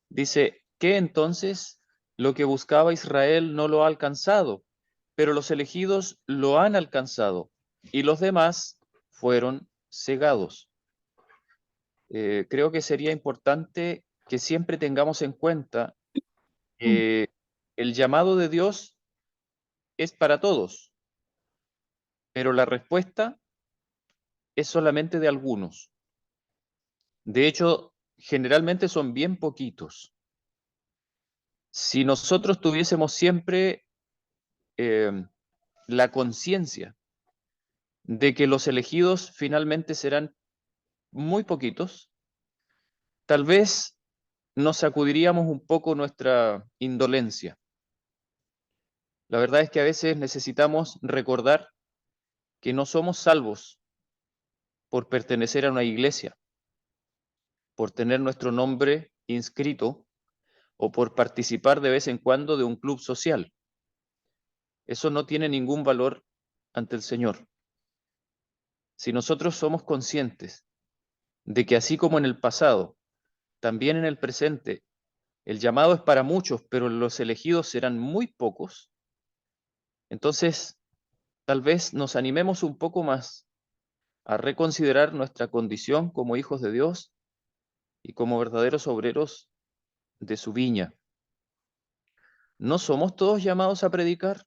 [SPEAKER 7] dice, ¿qué entonces? Lo que buscaba Israel no lo ha alcanzado, pero los elegidos lo han alcanzado y los demás fueron cegados. Creo que sería importante que siempre tengamos en cuenta que el llamado de Dios es para todos, pero la respuesta es solamente de algunos. De hecho, generalmente son bien poquitos. Si nosotros tuviésemos siempre la conciencia de que los elegidos finalmente serán muy poquitos, tal vez nos sacudiríamos un poco nuestra indolencia. La verdad es que a veces necesitamos recordar que no somos salvos por pertenecer a una iglesia, por tener nuestro nombre inscrito o por participar de vez en cuando de un club social. Eso no tiene ningún valor ante el Señor. Si nosotros somos conscientes de que así como en el pasado, también en el presente, el llamado es para muchos, pero los elegidos serán muy pocos, entonces tal vez nos animemos un poco más a reconsiderar nuestra condición como hijos de Dios y como verdaderos obreros de su viña. ¿No somos todos llamados a predicar?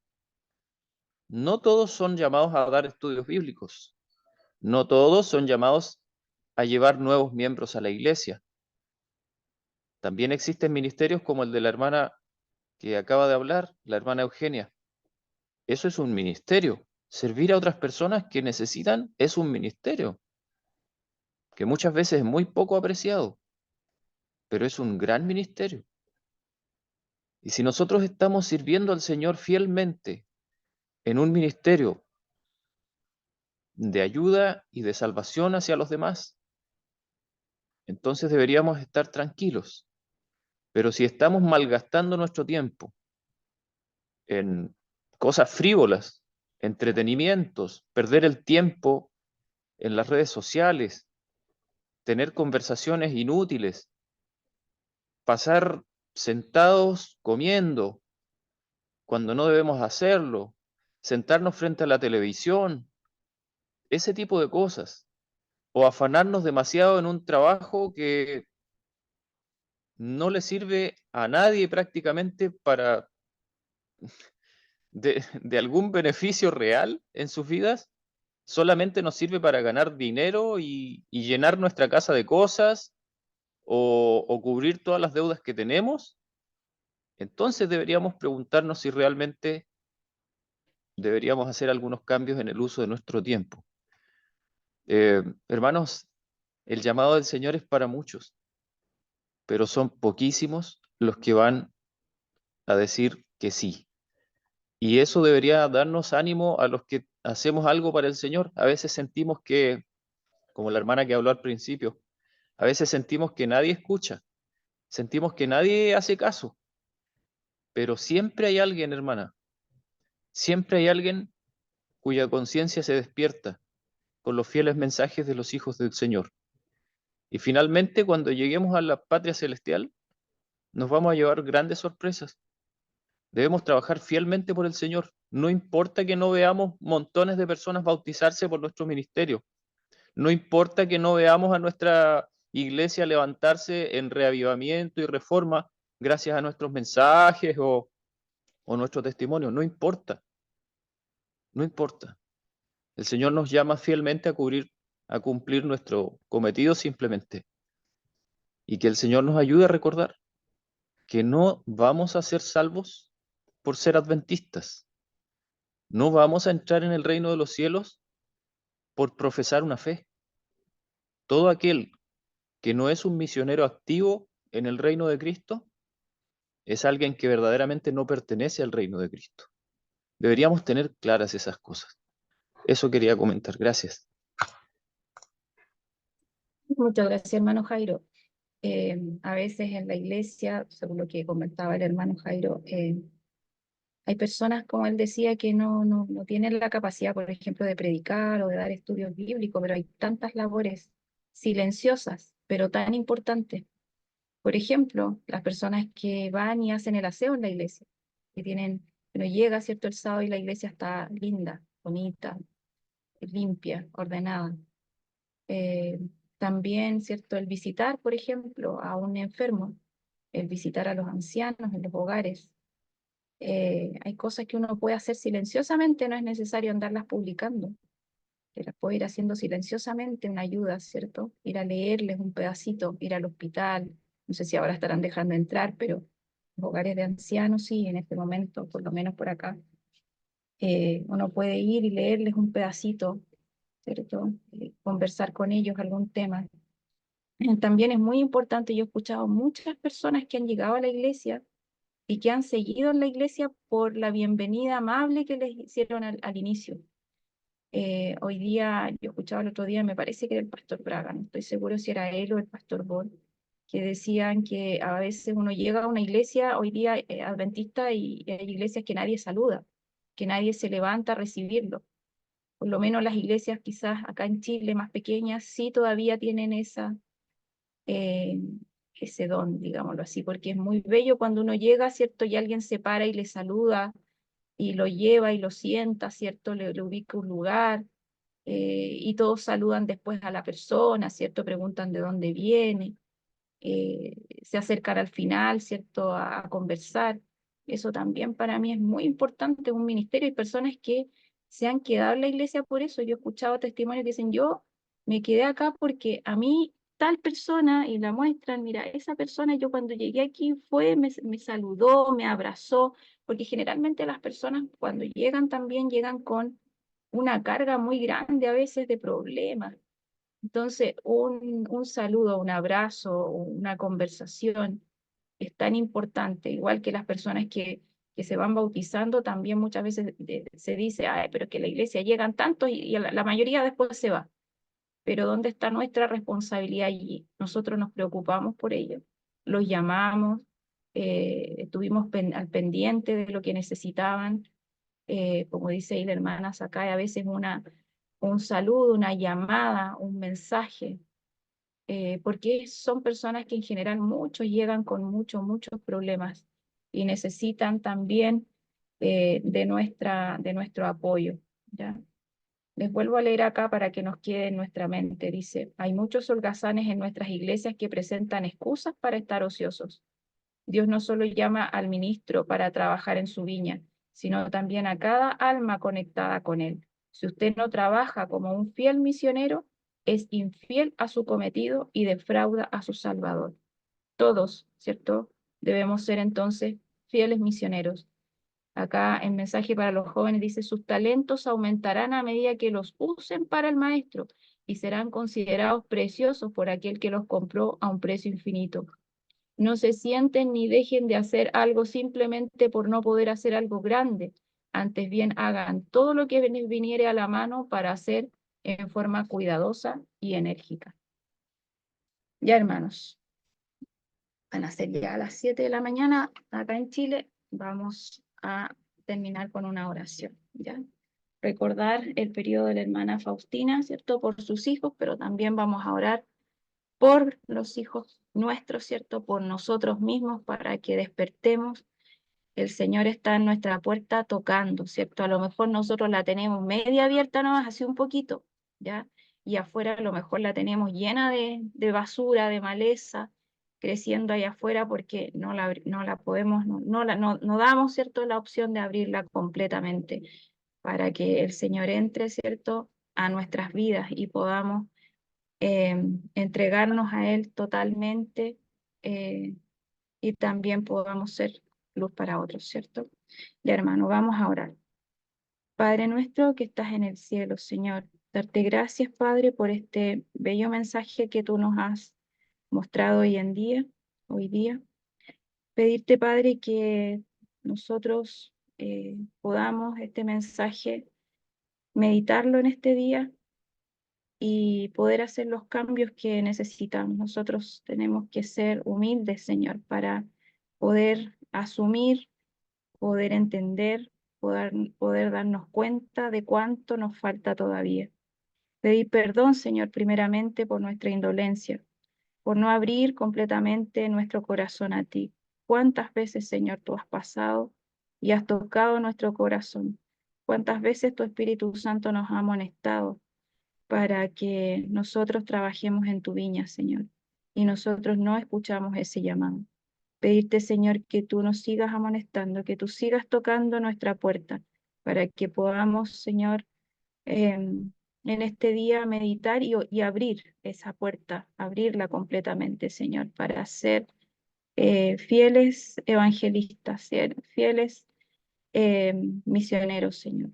[SPEAKER 7] No todos son llamados a dar estudios bíblicos. No todos son llamados a llevar nuevos miembros a la iglesia. También existen ministerios como el de la hermana que acaba de hablar, la hermana Eugenia. Eso es un ministerio. Servir a otras personas que necesitan es un ministerio, que muchas veces es muy poco apreciado, pero es un gran ministerio. Y si nosotros estamos sirviendo al Señor fielmente en un ministerio de ayuda y de salvación hacia los demás, entonces deberíamos estar tranquilos. Pero si estamos malgastando nuestro tiempo en cosas frívolas, entretenimientos, perder el tiempo en las redes sociales, tener conversaciones inútiles, pasar sentados comiendo cuando no debemos hacerlo, sentarnos frente a la televisión, ese tipo de cosas, o afanarnos demasiado en un trabajo que no le sirve a nadie prácticamente para de algún beneficio real en sus vidas, solamente nos sirve para ganar dinero y llenar nuestra casa de cosas o cubrir todas las deudas que tenemos, entonces deberíamos preguntarnos si realmente deberíamos hacer algunos cambios en el uso de nuestro tiempo. Hermanos, el llamado del Señor es para muchos, pero son poquísimos los que van a decir que sí. Y eso debería darnos ánimo a los que hacemos algo para el Señor. A veces sentimos que, como la hermana que habló al principio, a veces sentimos que nadie escucha, sentimos que nadie hace caso. Pero siempre hay alguien, hermana, siempre hay alguien cuya conciencia se despierta con los fieles mensajes de los hijos del Señor. Y finalmente, cuando lleguemos a la patria celestial, nos vamos a llevar grandes sorpresas. Debemos trabajar fielmente por el Señor. No importa que no veamos montones de personas bautizarse por nuestro ministerio. No importa que no veamos a nuestra iglesia levantarse en reavivamiento y reforma gracias a nuestros mensajes o nuestro testimonio. No importa. No importa. El Señor nos llama fielmente a cumplir nuestro cometido simplemente. Y que el Señor nos ayude a recordar que no vamos a ser salvos por ser adventistas. No vamos a entrar en el reino de los cielos por profesar una fe. Todo aquel que no es un misionero activo en el reino de Cristo es alguien que verdaderamente no pertenece al reino de Cristo. Deberíamos tener claras esas cosas. Eso quería comentar. Gracias.
[SPEAKER 1] Muchas gracias, hermano Jairo. A veces en la iglesia, según lo que comentaba el hermano Jairo, hay personas, como él decía, que no tienen la capacidad, por ejemplo, de predicar o de dar estudios bíblicos, pero hay tantas labores silenciosas, pero tan importantes. Por ejemplo, las personas que van y hacen el aseo en la iglesia, no llega, ¿cierto?, el sábado y la iglesia está linda, bonita, limpia, ordenada. También, ¿cierto?, el visitar, por ejemplo, a un enfermo, el visitar a los ancianos en los hogares. Hay cosas que uno puede hacer silenciosamente, no es necesario andarlas publicando, que las puede ir haciendo silenciosamente, una ayuda, ¿cierto? Ir a leerles un pedacito, ir al hospital, no sé si ahora estarán dejando entrar, pero los hogares de ancianos sí, en este momento, por lo menos por acá, uno puede ir y leerles un pedacito, ¿cierto? Conversar con ellos algún tema. También es muy importante, yo he escuchado muchas personas que han llegado a la iglesia y que han seguido en la iglesia por la bienvenida amable que les hicieron al inicio. Hoy día, yo escuchaba el otro día, me parece que era el pastor Braga, no estoy seguro si era él o el pastor Bol, que decían que a veces uno llega a una iglesia hoy día adventista y hay iglesias que nadie saluda, que nadie se levanta a recibirlo. Por lo menos las iglesias quizás acá en Chile más pequeñas sí todavía tienen eh, ese don, digámoslo así, porque es muy bello cuando uno llega, ¿cierto? Y alguien se para y le saluda y lo lleva y lo sienta, ¿cierto? Le ubica un lugar y todos saludan después a la persona, ¿cierto? Preguntan de dónde viene, se acercan al final, ¿cierto? A conversar. Eso también para mí es muy importante, un ministerio. Hay personas que se han quedado en la iglesia por eso. Yo he escuchado testimonios que dicen, yo me quedé acá porque a mí tal persona, y la muestran, mira, esa persona yo cuando llegué aquí me saludó, me abrazó, porque generalmente las personas cuando llegan también llegan con una carga muy grande a veces de problemas. Entonces, un saludo, un abrazo, una conversación es tan importante, igual que las personas que se van bautizando, también muchas veces se dice, ay, pero es que la iglesia llegan tantos y la mayoría después se va. Pero ¿dónde está nuestra responsabilidad allí? Nosotros nos preocupamos por ellos, los llamamos, estuvimos al pendiente de lo que necesitaban, como dice ahí la hermana Sakai, a veces un saludo, una llamada, un mensaje, porque son personas que en general muchos llegan con muchos problemas y necesitan también de nuestro apoyo, ¿ya? Les vuelvo a leer acá para que nos quede en nuestra mente. Dice, hay muchos holgazanes en nuestras iglesias que presentan excusas para estar ociosos. Dios no solo llama al ministro para trabajar en su viña, sino también a cada alma conectada con él. Si usted no trabaja como un fiel misionero, es infiel a su cometido y defrauda a su Salvador. Todos, ¿cierto? Debemos ser entonces fieles misioneros. Acá en mensaje para los jóvenes dice, sus talentos aumentarán a medida que los usen para el maestro y serán considerados preciosos por aquel que los compró a un precio infinito. No se sienten ni dejen de hacer algo simplemente por no poder hacer algo grande. Antes bien, hagan todo lo que viniere a la mano para hacer en forma cuidadosa y enérgica. Ya, hermanos, van a ser ya a las 7 de la mañana acá en Chile. vamos a terminar con una oración, ¿ya? Recordar el periodo de la hermana Faustina, ¿cierto? Por sus hijos, pero también vamos a orar por los hijos nuestros, ¿cierto? Por nosotros mismos, para que despertemos. El Señor está en nuestra puerta tocando, ¿cierto? A lo mejor nosotros la tenemos media abierta nomás, así un poquito, ¿ya? Y afuera a lo mejor la tenemos llena de basura, de maleza, creciendo allá afuera porque no la podemos, no damos, ¿cierto? La opción de abrirla completamente para que el Señor entre, ¿cierto? A nuestras vidas y podamos entregarnos a Él totalmente y también podamos ser luz para otros, ¿cierto? Ya, hermano, vamos a orar. Padre nuestro que estás en el cielo, Señor, darte gracias, Padre, por este bello mensaje que tú nos has mostrado hoy día. Pedirte, Padre, que nosotros podamos este mensaje meditarlo en este día y poder hacer los cambios que necesitamos. Nosotros tenemos que ser humildes, Señor, para poder asumir, poder entender, poder darnos cuenta de cuánto nos falta todavía. Pedir perdón, Señor, primeramente por nuestra indolencia, por no abrir completamente nuestro corazón a ti. ¿Cuántas veces, Señor, tú has pasado y has tocado nuestro corazón? ¿Cuántas veces tu Espíritu Santo nos ha amonestado para que nosotros trabajemos en tu viña, Señor? Y nosotros no escuchamos ese llamado. Pedirte, Señor, que tú nos sigas amonestando, que tú sigas tocando nuestra puerta, para que podamos, Señor, en este día meditar y abrir esa puerta, abrirla completamente, Señor, para ser fieles evangelistas, fieles misioneros, Señor.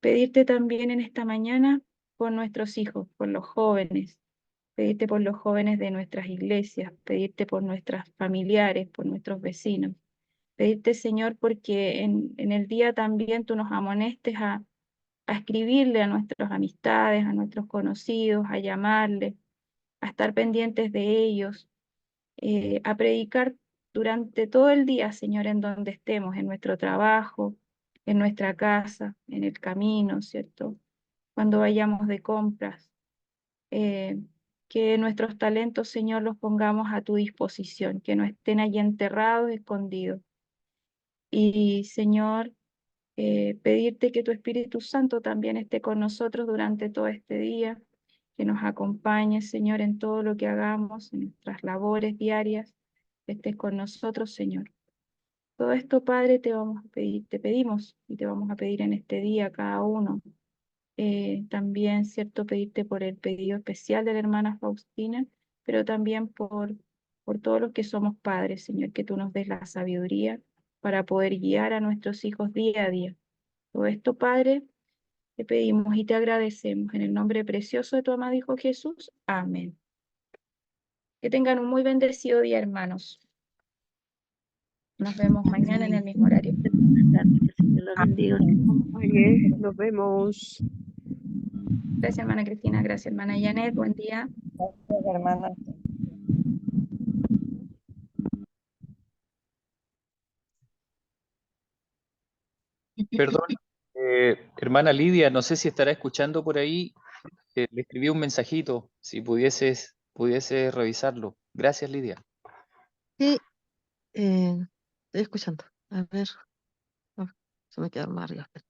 [SPEAKER 1] Pedirte también en esta mañana por nuestros hijos, por los jóvenes, pedirte por los jóvenes de nuestras iglesias, pedirte por nuestros familiares, por nuestros vecinos. Pedirte, Señor, porque en el día también tú nos amonestes a escribirle a nuestras amistades, a nuestros conocidos, a llamarles, a estar pendientes de ellos, a predicar durante todo el día, Señor, en donde estemos, en nuestro trabajo, en nuestra casa, en el camino, ¿cierto? Cuando vayamos de compras. Que nuestros talentos, Señor, los pongamos a tu disposición, que no estén allí enterrados, escondidos. Y, Señor, pedirte que tu Espíritu Santo también esté con nosotros durante todo este día, que nos acompañe, Señor, en todo lo que hagamos, en nuestras labores diarias, que estés con nosotros, Señor. Todo esto, Padre, te vamos a pedir, te pedimos y te vamos a pedir en este día cada uno. También, ¿cierto? Pedirte por el pedido especial de la hermana Faustina, pero también por todos los que somos padres, Señor, que tú nos des la sabiduría para poder guiar a nuestros hijos día a día. Todo esto, Padre, te pedimos y te agradecemos en el nombre precioso de tu amado Hijo Jesús. Amén. Que tengan un muy bendecido día, hermanos. Nos vemos mañana en el mismo horario.
[SPEAKER 3] Que el Señor los bendiga.
[SPEAKER 4] Muy bien, nos vemos.
[SPEAKER 1] Gracias, hermana Cristina. Gracias, hermana Janet. Buen día.
[SPEAKER 2] Gracias, hermana.
[SPEAKER 7] Perdón, hermana Lidia, no sé si estará escuchando por ahí. Le escribí un mensajito, si pudiese revisarlo. Gracias, Lidia.
[SPEAKER 6] Sí, estoy escuchando. A ver, oh, se me queda más arriba. Espera.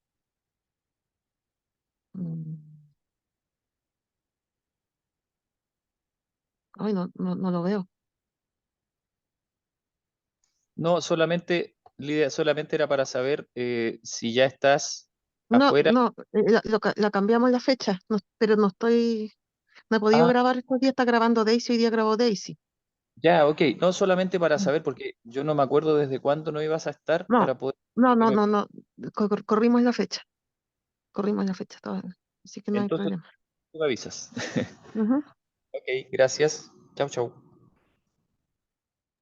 [SPEAKER 6] Ay, no lo veo.
[SPEAKER 7] No, solamente, Lidia, solamente era para saber si ya estás
[SPEAKER 6] No,
[SPEAKER 7] afuera.
[SPEAKER 6] la cambiamos la fecha, pero no he podido
[SPEAKER 7] Ah,
[SPEAKER 6] grabar estos días, está grabando Daisy, hoy día grabó Daisy.
[SPEAKER 7] ya, ok. No, solamente para
[SPEAKER 6] Mm.
[SPEAKER 7] saber, porque yo no me acuerdo desde cuándo no ibas a estar
[SPEAKER 6] No,
[SPEAKER 7] para poder...
[SPEAKER 6] no, corrimos la fecha, todavía, así que no hay
[SPEAKER 7] Entonces,
[SPEAKER 6] problema.
[SPEAKER 7] tú me avisas.
[SPEAKER 6] Ujú.
[SPEAKER 7] Ok, gracias. Chau, chau.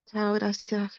[SPEAKER 6] Chao, gracias.